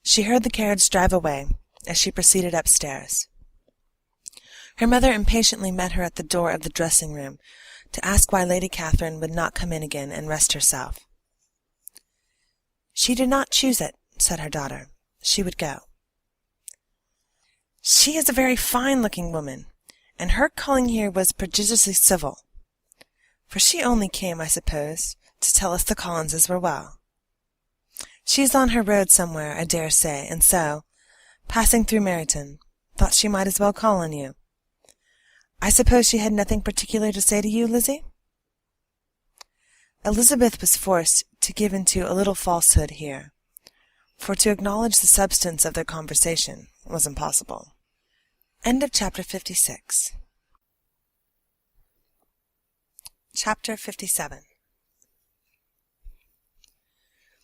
She heard the carriage drive away as she proceeded upstairs. Her mother impatiently met her at the door of the dressing-room to ask why Lady Catherine would not come in again and rest herself. "She did not choose it," said her daughter. "She would go." "She is a very fine-looking woman, and her calling here was prodigiously civil. For she only came, I suppose, to tell us the Collinses were well. She is on her road somewhere, I dare say, and so, passing through Meryton, thought she might as well call on you. I suppose she had nothing particular to say to you, Lizzie?" Elisabeth was forced to give into a little falsehood here, for to acknowledge the substance of their conversation was impossible. Chapter 56. Chapter 57.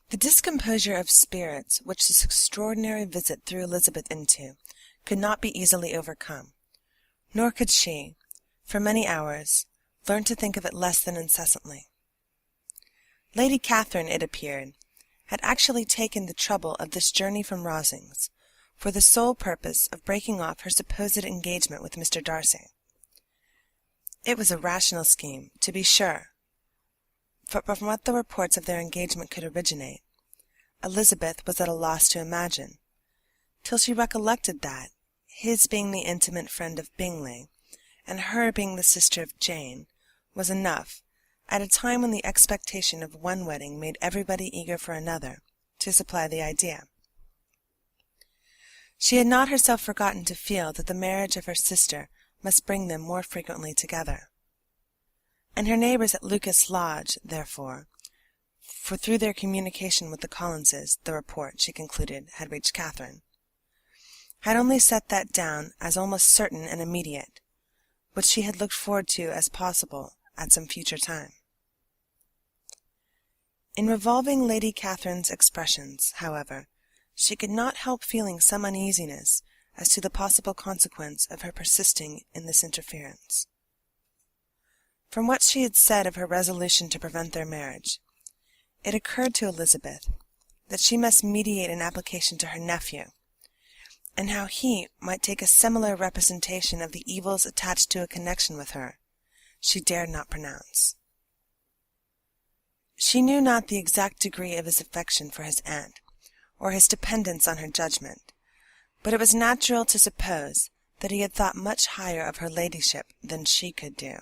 The discomposure of spirits which this extraordinary visit threw Elisabeth into could not be easily overcome, nor could she, for many hours, learn to think of it less than incessantly. Lady Catherine, it appeared, had actually taken the trouble of this journey from Rosings for the sole purpose of breaking off her supposed engagement with Mr. Darcy. It was a rational scheme, to be sure, but from what the reports of their engagement could originate, Elisabeth was at a loss to imagine, till she recollected that, his being the intimate friend of Bingley, and her being the sister of Jane, was enough, at a time when the expectation of one wedding made everybody eager for another, to supply the idea. She had not herself forgotten to feel that the marriage of her sister must bring them more frequently together. And her neighbours at Lucas Lodge, therefore, for through their communication with the Collinses the report, she concluded, had reached Catherine, had only set that down as almost certain and immediate, which she had looked forward to as possible at some future time. In revolving Lady Catherine's expressions, however, she could not help feeling some uneasiness as to the possible consequence of her persisting in this interference. From what she had said of her resolution to prevent their marriage, it occurred to Elisabeth that she must meditate an application to her nephew, and how he might take a similar representation of the evils attached to a connection with her, she dared not pronounce. She knew not the exact degree of his affection for his aunt, or his dependence on her judgment, but it was natural to suppose that he had thought much higher of her ladyship than she could do,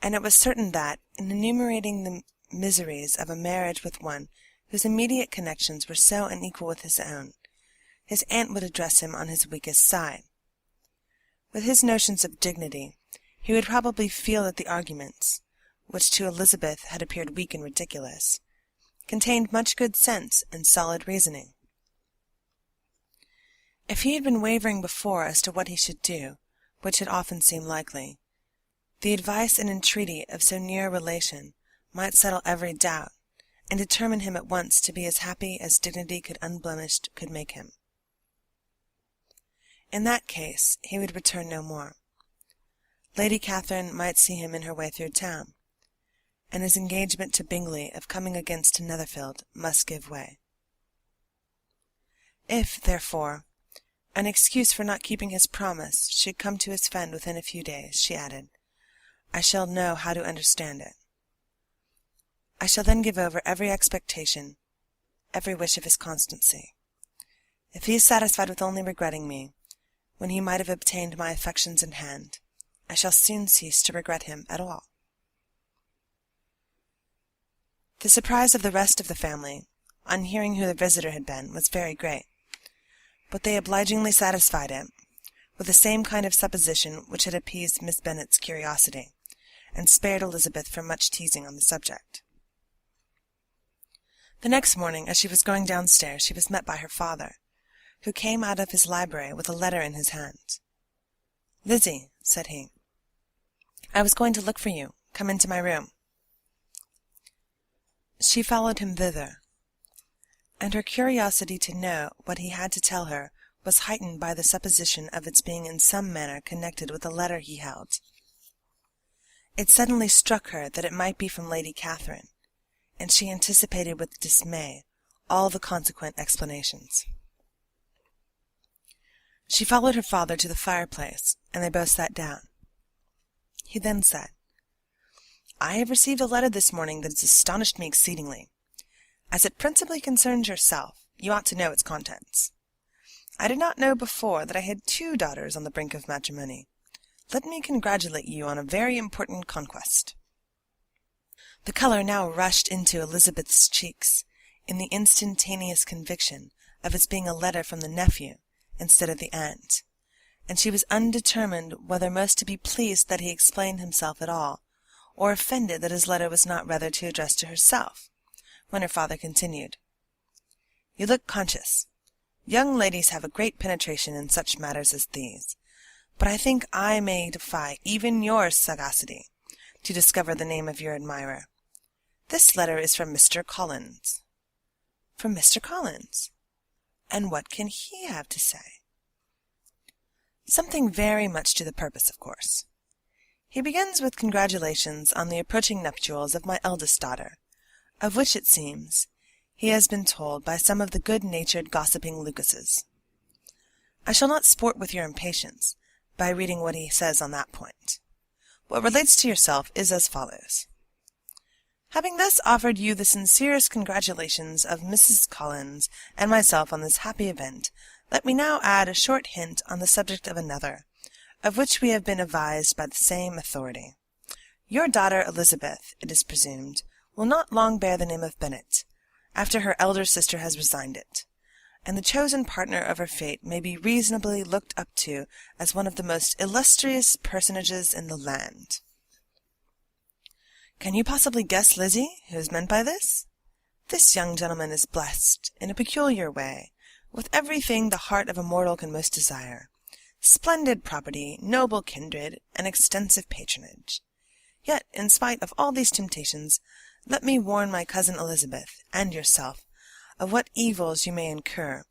and it was certain that, in enumerating the miseries of a marriage with one whose immediate connections were so unequal with his own, his aunt would address him on his weakest side. With his notions of dignity, he would probably feel that the arguments, which to Elisabeth had appeared weak and ridiculous, contained much good sense and solid reasoning. If he had been wavering before as to what he should do, which had often seemed likely, the advice and entreaty of so near a relation might settle every doubt, and determine him at once to be as happy as dignity unblemished could make him. In that case he would return no more. Lady Catherine might see him in her way through town, and his engagement to Bingley of coming against to Netherfield must give way. If, therefore, an excuse for not keeping his promise should come to his friend within a few days, she added, I shall know how to understand it. I shall then give over every expectation, every wish of his constancy. If he is satisfied with only regretting me, when he might have obtained my affections in hand, I shall soon cease to regret him at all. The surprise of the rest of the family, on hearing who the visitor had been, was very great, but they obligingly satisfied it with the same kind of supposition which had appeased Miss Bennet's curiosity, and spared Elisabeth from much teasing on the subject. The next morning, as she was going downstairs, she was met by her father, who came out of his library with a letter in his hand. "Lizzie," said he, "I was going to look for you. Come into my room." She followed him thither, and her curiosity to know what he had to tell her was heightened by the supposition of its being in some manner connected with the letter he held. It suddenly struck her that it might be from Lady Catherine, and she anticipated with dismay all the consequent explanations. She followed her father to the fireplace, and they both sat down. He then said, "I have received a letter this morning that has astonished me exceedingly. As it principally concerns yourself, you ought to know its contents. I did not know before that I had 2 daughters on the brink of matrimony. Let me congratulate you on a very important conquest." The colour now rushed into Elisabeth's cheeks, in the instantaneous conviction of its being a letter from the nephew instead of the aunt, and she was undetermined whether most to be pleased that he explained himself at all, or offended that his letter was not rather to address to herself, when her father continued, "You look conscious. Young ladies have a great penetration in such matters as these, but I think I may defy even your sagacity to discover the name of your admirer. This letter is from Mr. Collins." "From Mr. Collins? And what can he have to say?" "Something very much to the purpose, of course. He begins with congratulations on the approaching nuptials of my eldest daughter, of which, it seems, he has been told by some of the good-natured gossiping Lucases. I shall not sport with your impatience by reading what he says on that point. What relates to yourself is as follows. Having thus offered you the sincerest congratulations of Mrs. Collins and myself on this happy event, let me now add a short hint on the subject of another, of which we have been advised by the same authority. Your daughter Elisabeth, it is presumed, will not long bear the name of Bennet, after her elder sister has resigned it, and the chosen partner of her fate may be reasonably looked up to as one of the most illustrious personages in the land. Can you possibly guess, Lizzie, who is meant by this? This young gentleman is blessed, in a peculiar way, with everything the heart of a mortal can most desire. Splendid property, noble kindred, and extensive patronage. Yet, in spite of all these temptations, let me warn my cousin Elisabeth, and yourself, of what evils you may incur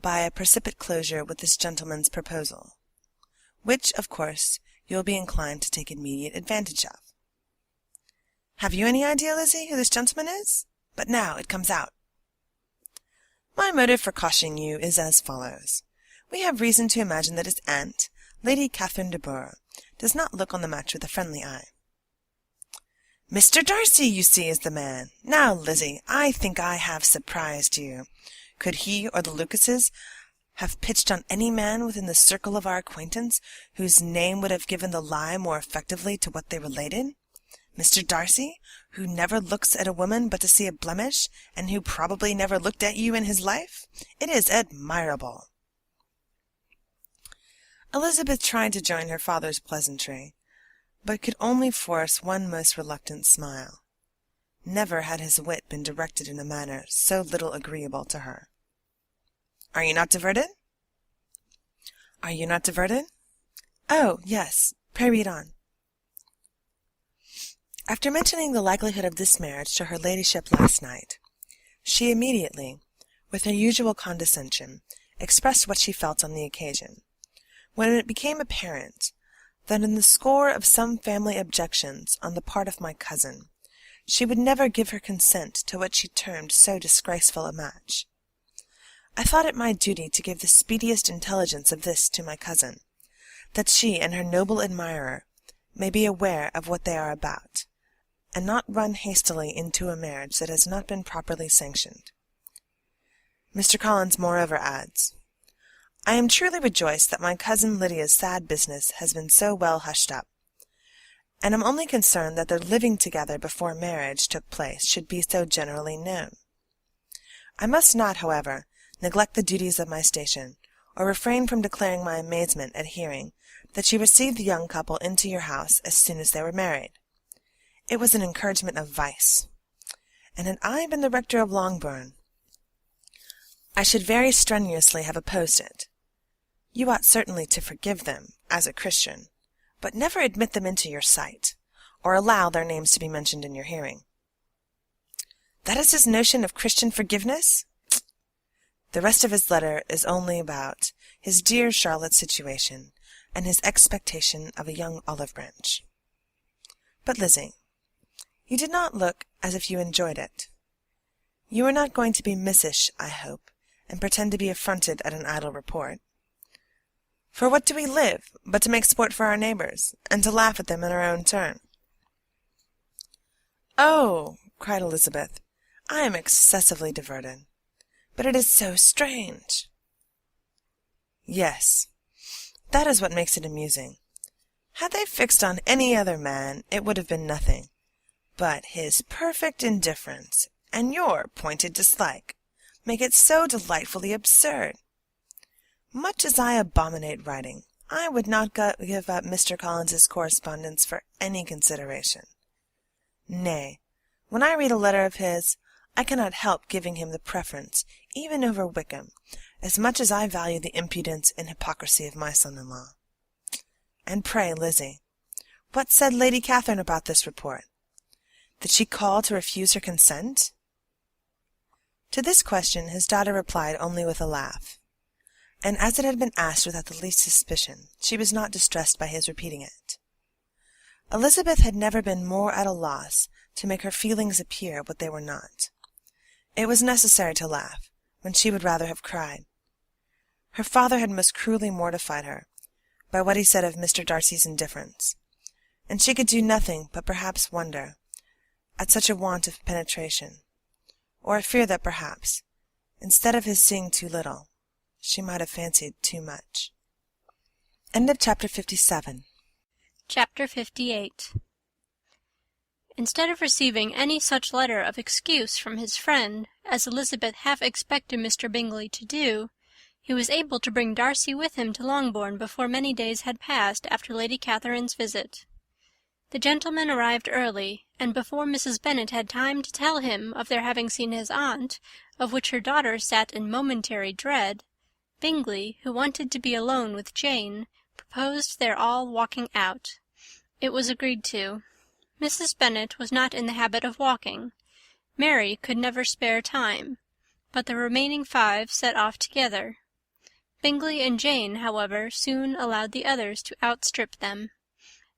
by a precipitate closure with this gentleman's proposal, which, of course, you will be inclined to take immediate advantage of. Have you any idea, Lizzie, who this gentleman is? But now it comes out. My motive for cautioning you is as follows. We have reason to imagine that his aunt, Lady Catherine de Bourgh, does not look on the match with a friendly eye. Mr. Darcy, you see, is the man. Now, Lizzie, I think I have surprised you. Could he or the Lucases have pitched on any man within the circle of our acquaintance whose name would have given the lie more effectively to what they related? Mr. Darcy, who never looks at a woman but to see a blemish, and who probably never looked at you in his life? It is admirable. Elisabeth tried to join her father's pleasantry, but could only force one most reluctant smile. Never had his wit been directed in a manner so little agreeable to her. Are you not diverted? Are you not diverted? Oh, yes. Pray read on. After mentioning the likelihood of this marriage to her ladyship last night, she immediately, with her usual condescension, expressed what she felt on the occasion, when it became apparent that in the score of some family objections on the part of my cousin, she would never give her consent to what she termed so disgraceful a match. I thought it my duty to give the speediest intelligence of this to my cousin, that she and her noble admirer may be aware of what they are about, and not run hastily into a marriage that has not been properly sanctioned. Mr. Collins moreover adds, I am truly rejoiced that my cousin Lydia's sad business has been so well hushed up, and am only concerned that their living together before marriage took place should be so generally known. I must not, however, neglect the duties of my station, or refrain from declaring my amazement at hearing that you received the young couple into your house as soon as they were married. It was an encouragement of vice, and had I been the rector of Longbourn, I should very strenuously have opposed it. You ought certainly to forgive them, as a Christian, but never admit them into your sight, or allow their names to be mentioned in your hearing. That is his notion of Christian forgiveness? The rest of his letter is only about his dear Charlotte's situation, and his expectation of a young olive branch. But, Lizzie, you did not look as if you enjoyed it. You are not going to be missish, I hope, and pretend to be affronted at an idle report. For what do we live, but to make sport for our neighbours, and to laugh at them in our own turn? Oh, cried Elisabeth, I am excessively diverted. But it is so strange. Yes, that is what makes it amusing. Had they fixed on any other man, it would have been nothing. But his perfect indifference, and your pointed dislike, make it so delightfully absurd. Much as I abominate writing, I would not give up Mr. Collins's correspondence for any consideration. Nay, when I read a letter of his, I cannot help giving him the preference, even over Wickham, as much as I value the impudence and hypocrisy of my son-in-law. And pray, Lizzie, what said Lady Catherine about this report? Did she call to refuse her consent? To this question his daughter replied only with a laugh, and as it had been asked without the least suspicion, she was not distressed by his repeating it. Elisabeth had never been more at a loss to make her feelings appear what they were not. It was necessary to laugh, when she would rather have cried. Her father had most cruelly mortified her by what he said of Mr. Darcy's indifference, and she could do nothing but perhaps wonder at such a want of penetration, or fear that perhaps, instead of his seeing too little, she might have fancied too much. End of chapter 57. Chapter 58. Instead of receiving any such letter of excuse from his friend as Elisabeth half expected Mr. Bingley to do, he was able to bring Darcy with him to Longbourn before many days had passed after Lady Catherine's visit. The gentleman arrived early, and before Mrs. Bennet had time to tell him of their having seen his aunt, of which her daughter sat in momentary dread, Bingley, who wanted to be alone with Jane, proposed their all walking out. It was agreed to. Mrs. Bennet was not in the habit of walking. Mary could never spare time, but the remaining 5 set off together. Bingley and Jane, however, soon allowed the others to outstrip them.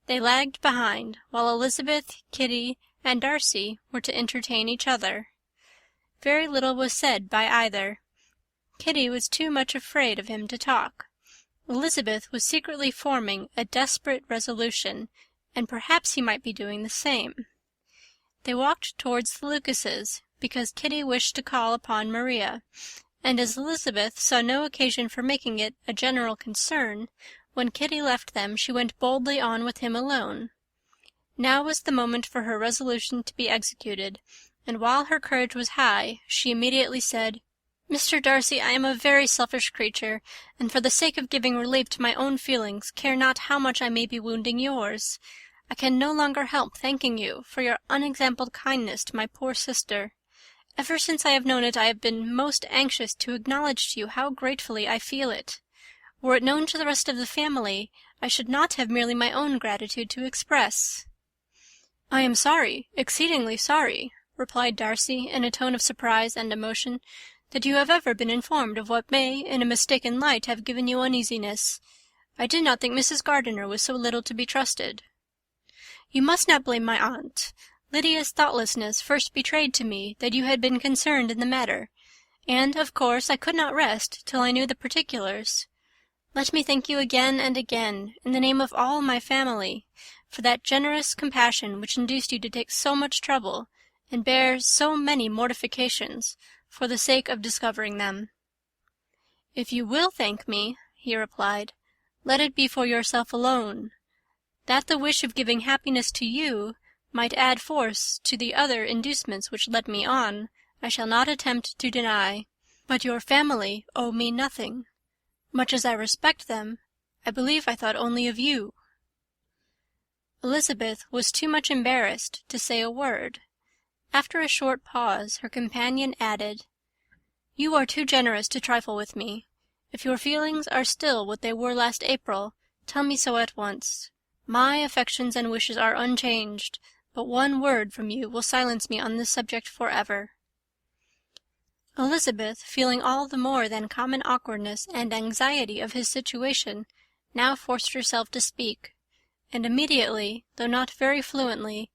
They lagged behind, while Elisabeth, Kitty, and Darcy were to entertain each other. Very little was said by either. Kitty was too much afraid of him to talk. Elisabeth was secretly forming a desperate resolution, and perhaps he might be doing the same. They walked towards the Lucases, because Kitty wished to call upon Maria, and as Elisabeth saw no occasion for making it a general concern, when Kitty left them she went boldly on with him alone. Now was the moment for her resolution to be executed, and while her courage was high, she immediately said, "Mr. Darcy, I am a very selfish creature, and for the sake of giving relief to my own feelings, care not how much I may be wounding yours. I can no longer help thanking you for your unexampled kindness to my poor sister. Ever since I have known it, I have been most anxious to acknowledge to you how gratefully I feel it. Were it known to the rest of the family, I should not have merely my own gratitude to express." "I am sorry, exceedingly sorry," replied Darcy, in a tone of surprise and emotion, "that you have ever been informed of what may, in a mistaken light, have given you uneasiness. I did not think Mrs. Gardiner was so little to be trusted." "You must not blame my aunt. Lydia's thoughtlessness first betrayed to me that you had been concerned in the matter, and, of course, I could not rest till I knew the particulars. Let me thank you again and again, in the name of all my family, for that generous compassion which induced you to take so much trouble, and bear so many mortifications, for the sake of discovering them." "If you will thank me," he replied, "let it be for yourself alone. That the wish of giving happiness to you might add force to the other inducements which led me on, I shall not attempt to deny. But your family owe me nothing. Much as I respect them, I believe I thought only of you." Elisabeth was too much embarrassed to say a word. After a short pause, her companion added, "You are too generous to trifle with me. If your feelings are still what they were last April, tell me so at once. My affections and wishes are unchanged, but one word from you will silence me on this subject for ever." Elisabeth, feeling all the more than common awkwardness and anxiety of his situation, now forced herself to speak, and immediately, though not very fluently,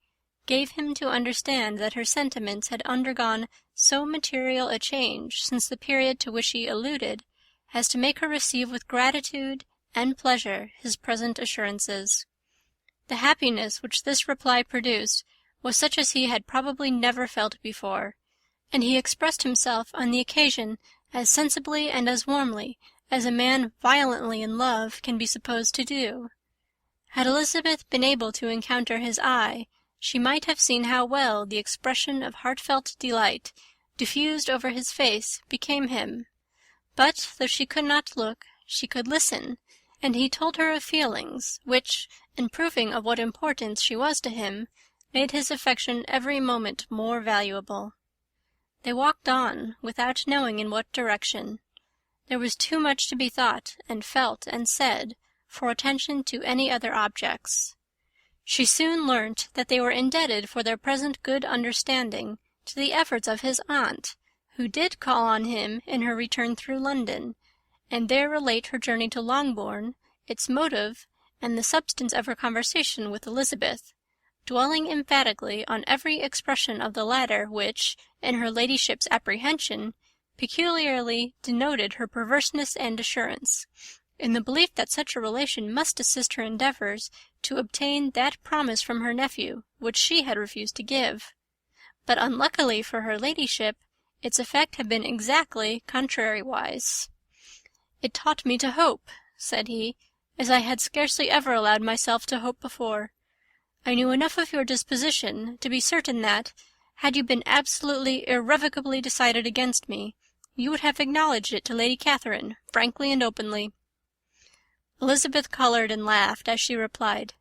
gave him to understand that her sentiments had undergone so material a change since the period to which he alluded, as to make her receive with gratitude and pleasure his present assurances. The happiness which this reply produced was such as he had probably never felt before, and he expressed himself on the occasion as sensibly and as warmly as a man violently in love can be supposed to do. Had Elisabeth been able to encounter his eye, she might have seen how well the expression of heartfelt delight diffused over his face became him. But, though she could not look, she could listen, and he told her of feelings which, in proving of what importance she was to him, made his affection every moment more valuable. They walked on, without knowing in what direction. There was too much to be thought and felt and said for attention to any other objects. She soon learnt that they were indebted for their present good understanding to the efforts of his aunt, who did call on him in her return through London, and there relate her journey to Longbourn, its motive, and the substance of her conversation with Elisabeth, dwelling emphatically on every expression of the latter which, in her ladyship's apprehension, peculiarly denoted her perverseness and assurance, in the belief that such a relation must assist her endeavours to obtain that promise from her nephew which she had refused to give. But unluckily for her ladyship, its effect had been exactly contrariwise. "It taught me to hope," said he, "as I had scarcely ever allowed myself to hope before. I knew enough of your disposition to be certain that, had you been absolutely, irrevocably decided against me, you would have acknowledged it to Lady Catherine, frankly and openly." Elisabeth coloured and laughed as she replied,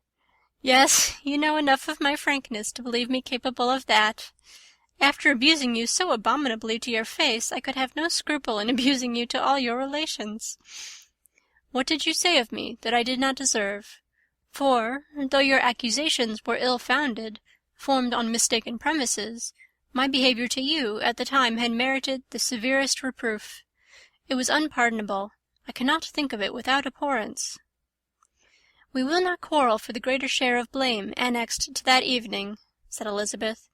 "Yes, you know enough of my frankness to believe me capable of that. After abusing you so abominably to your face, I could have no scruple in abusing you to all your relations. What did you say of me that I did not deserve? For, though your accusations were ill-founded, formed on mistaken premises, my behaviour to you at the time had merited the severest reproof. It was unpardonable. I cannot think of it without abhorrence." "We will not quarrel for the greater share of blame annexed to that evening," said Elisabeth.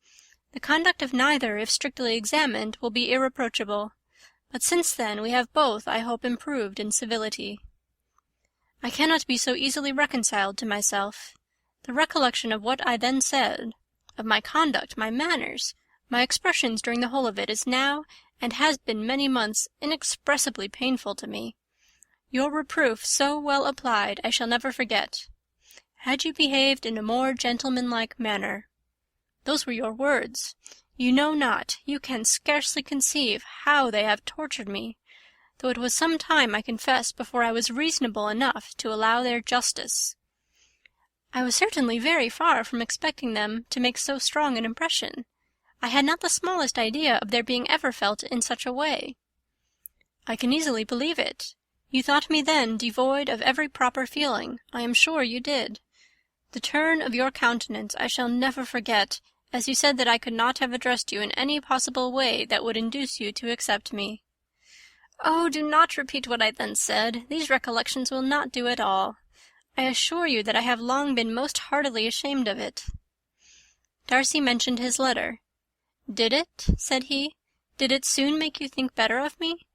"The conduct of neither, if strictly examined, will be irreproachable. But since then we have both, I hope, improved in civility." "I cannot be so easily reconciled to myself. The recollection of what I then said, of my conduct, my manners, my expressions during the whole of it, is now, and has been many months, inexpressibly painful to me. Your reproof, so well applied, I shall never forget. Had you behaved in a more gentlemanlike manner. Those were your words. You know not, you can scarcely conceive how they have tortured me, though it was some time, I confess, before I was reasonable enough to allow their justice. I was certainly very far from expecting them to make so strong an impression. I had not the smallest idea of their being ever felt in such a way." "I can easily believe it. You thought me then devoid of every proper feeling. I am sure you did. The turn of your countenance I shall never forget, as you said that I could not have addressed you in any possible way that would induce you to accept me." "Oh, do not repeat what I then said. These recollections will not do at all. I assure you that I have long been most heartily ashamed of it." Darcy mentioned his letter. "Did it?" said he. "Did it soon make you think better of me?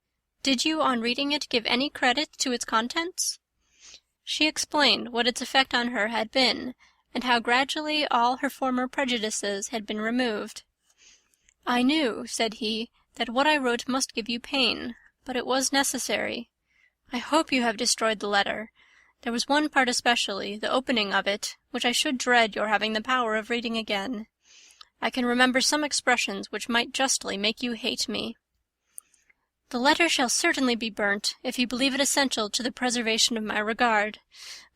Did you, on reading it, give any credit to its contents?" She explained what its effect on her had been, and how gradually all her former prejudices had been removed. "I knew," said he, "that what I wrote must give you pain, but it was necessary. I hope you have destroyed the letter. There was one part especially, the opening of it, which I should dread your having the power of reading again. I can remember some expressions which might justly make you hate me." "The letter shall certainly be burnt, if you believe it essential to the preservation of my regard.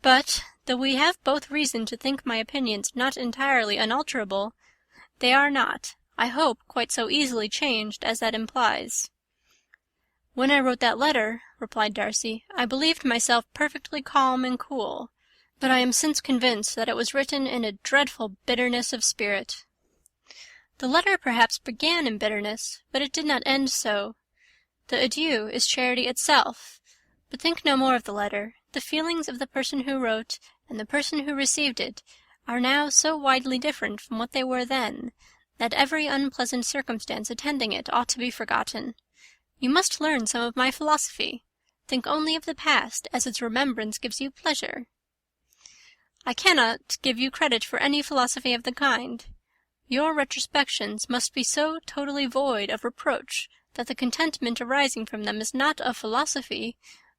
But, though we have both reason to think my opinions not entirely unalterable, they are not, I hope, quite so easily changed as that implies." "When I wrote that letter," replied Darcy, "I believed myself perfectly calm and cool, but I am since convinced that it was written in a dreadful bitterness of spirit." "The letter perhaps began in bitterness, but it did not end so. The adieu is charity itself. But think no more of the letter. The feelings of the person who wrote and the person who received it are now so widely different from what they were then, that every unpleasant circumstance attending it ought to be forgotten. You must learn some of my philosophy. Think only of the past, as its remembrance gives you pleasure." "I cannot give you credit for any philosophy of the kind. Your retrospections must be so totally void of reproach that the contentment arising from them is not of philosophy,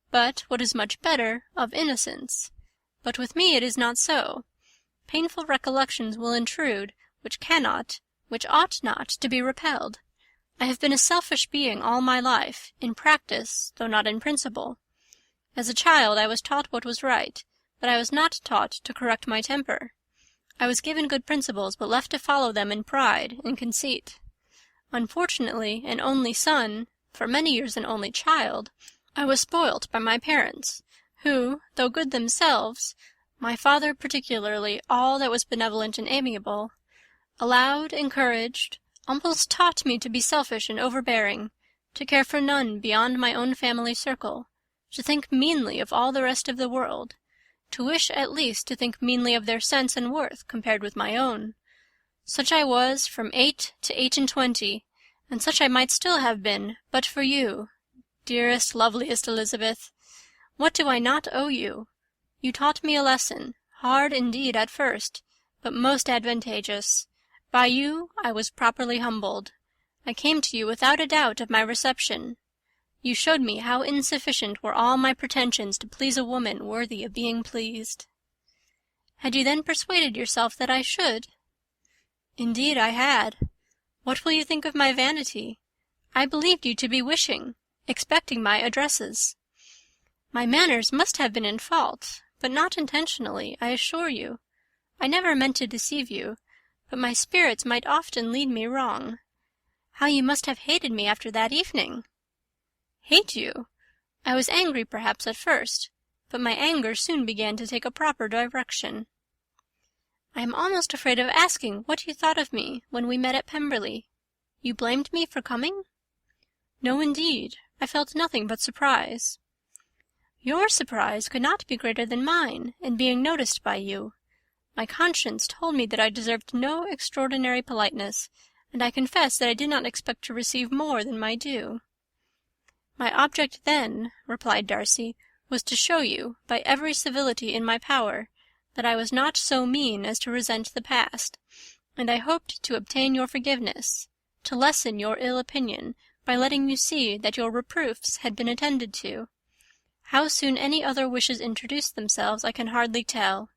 but, what is much better, of innocence. But with me it is not so. Painful recollections will intrude, which ought not to be repelled. I have been a selfish being all my life, in practice, though not in principle. As a child I was taught what was right, but I was not taught to correct my temper. I was given good principles, but left to follow them in pride and conceit. Unfortunately, an only son, for many years an only child, I was spoilt by my parents, who, though good themselves, my father particularly all that was benevolent and amiable, allowed, encouraged, almost taught me to be selfish and overbearing, to care for none beyond my own family circle, to think meanly of all the rest of the world, to wish at least to think meanly of their sense and worth compared with my own. Such I was from 8 to 28, and such I might still have been, but for you, dearest, loveliest Elisabeth. What do I not owe you? You taught me a lesson, hard indeed at first, but most advantageous. By you I was properly humbled. I came to you without a doubt of my reception. You showed me how insufficient were all my pretensions to please a woman worthy of being pleased." "Had you then persuaded yourself that I should?" "Indeed I had. What will you think of my vanity? I believed you to be wishing, expecting my addresses. My manners must have been in fault, but not intentionally, I assure you. I never meant to deceive you, but my spirits might often lead me wrong. How you must have hated me after that evening!" "Hate you? I was angry perhaps at first, but my anger soon began to take a proper direction. I am almost afraid of asking what you thought of me when we met at Pemberley. You blamed me for coming?" "No, indeed. I felt nothing but surprise." "Your surprise could not be greater than mine, in being noticed by you. My conscience told me that I deserved no extraordinary politeness, and I confess that I did not expect to receive more than my due." "My object then," replied Darcy, "was to show you, by every civility in my power, that I was not so mean as to resent the past, and I hoped to obtain your forgiveness, to lessen your ill opinion, by letting you see that your reproofs had been attended to. How soon any other wishes introduced themselves I can hardly tell,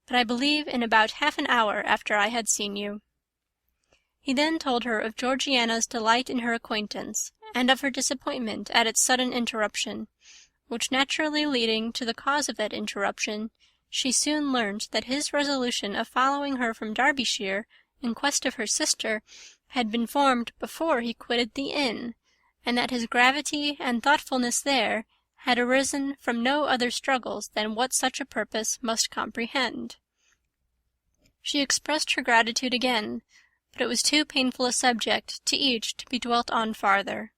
but I believe in about half an hour after I had seen you." He then told her of Georgiana's delight in her acquaintance, and of her disappointment at its sudden interruption, which naturally leading to the cause of that interruption, she soon learnt that his resolution of following her from Derbyshire in quest of her sister had been formed before he quitted the inn, and that his gravity and thoughtfulness there had arisen from no other struggles than what such a purpose must comprehend. She expressed her gratitude again, but it was too painful a subject to each to be dwelt on farther.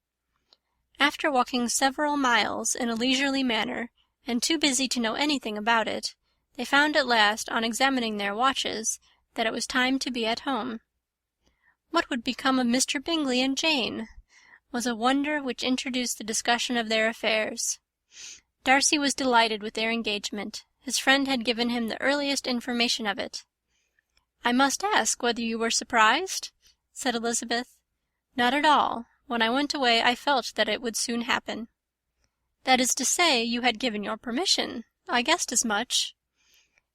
After walking several miles in a leisurely manner, and too busy to know anything about it, they found at last, on examining their watches, that it was time to be at home. What would become of Mr. Bingley and Jane? Was a wonder which introduced the discussion of their affairs. Darcy was delighted with their engagement. His friend had given him the earliest information of it. "I must ask whether you were surprised?" said Elisabeth. "Not at all. When I went away I felt that it would soon happen." "That is to say, you had given your permission. I guessed as much."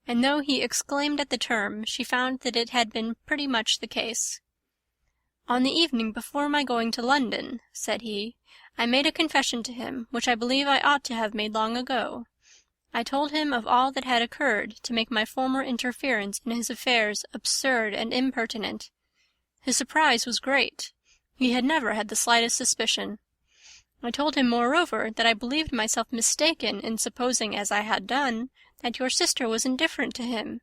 And though he exclaimed at the term, she found that it had been pretty much the case. "On the evening before my going to London," said he, "I made a confession to him, which I believe I ought to have made long ago. I told him of all that had occurred to make my former interference in his affairs absurd and impertinent. His surprise was great. He had never had the slightest suspicion. I told him, moreover, that I believed myself mistaken in supposing, as I had done, that your sister was indifferent to him,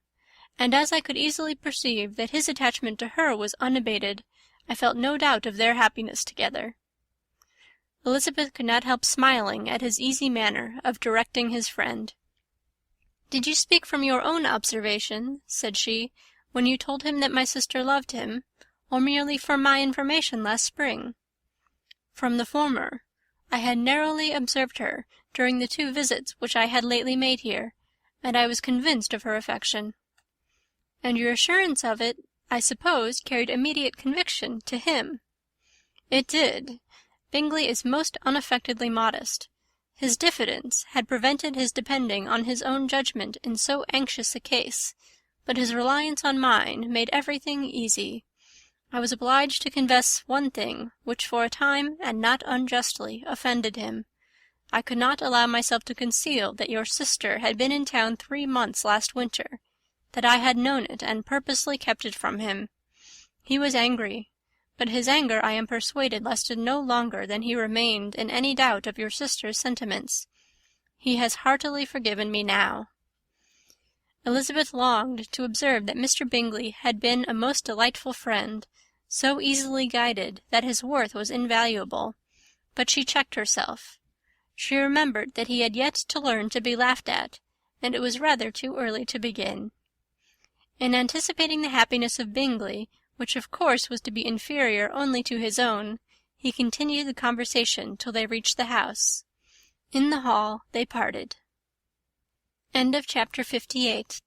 and as I could easily perceive that his attachment to her was unabated, I felt no doubt of their happiness together. Elisabeth could not help smiling at his easy manner of directing his friend. "Did you speak from your own observation," said she, "when you told him that my sister loved him, or merely from my information last spring?" "From the former. I had narrowly observed her during the 2 visits which I had lately made here, and I was convinced of her affection." "And your assurance of it, I suppose, carried immediate conviction to him?" "It did. Bingley is most unaffectedly modest. His diffidence had prevented his depending on his own judgment in so anxious a case, but his reliance on mine made everything easy. I was obliged to confess one thing, which for a time, and not unjustly, offended him. I could not allow myself to conceal that your sister had been in town 3 months last winter, that I had known it and purposely kept it from him. He was angry, but his anger, I am persuaded, lasted no longer than he remained in any doubt of your sister's sentiments. He has heartily forgiven me now." Elisabeth longed to observe that Mr. Bingley had been a most delightful friend, so easily guided that his worth was invaluable, but she checked herself. She remembered that he had yet to learn to be laughed at, and it was rather too early to begin. In anticipating the happiness of Bingley, which of course was to be inferior only to his own, he continued the conversation till they reached the house. In the hall they parted. Chapter 58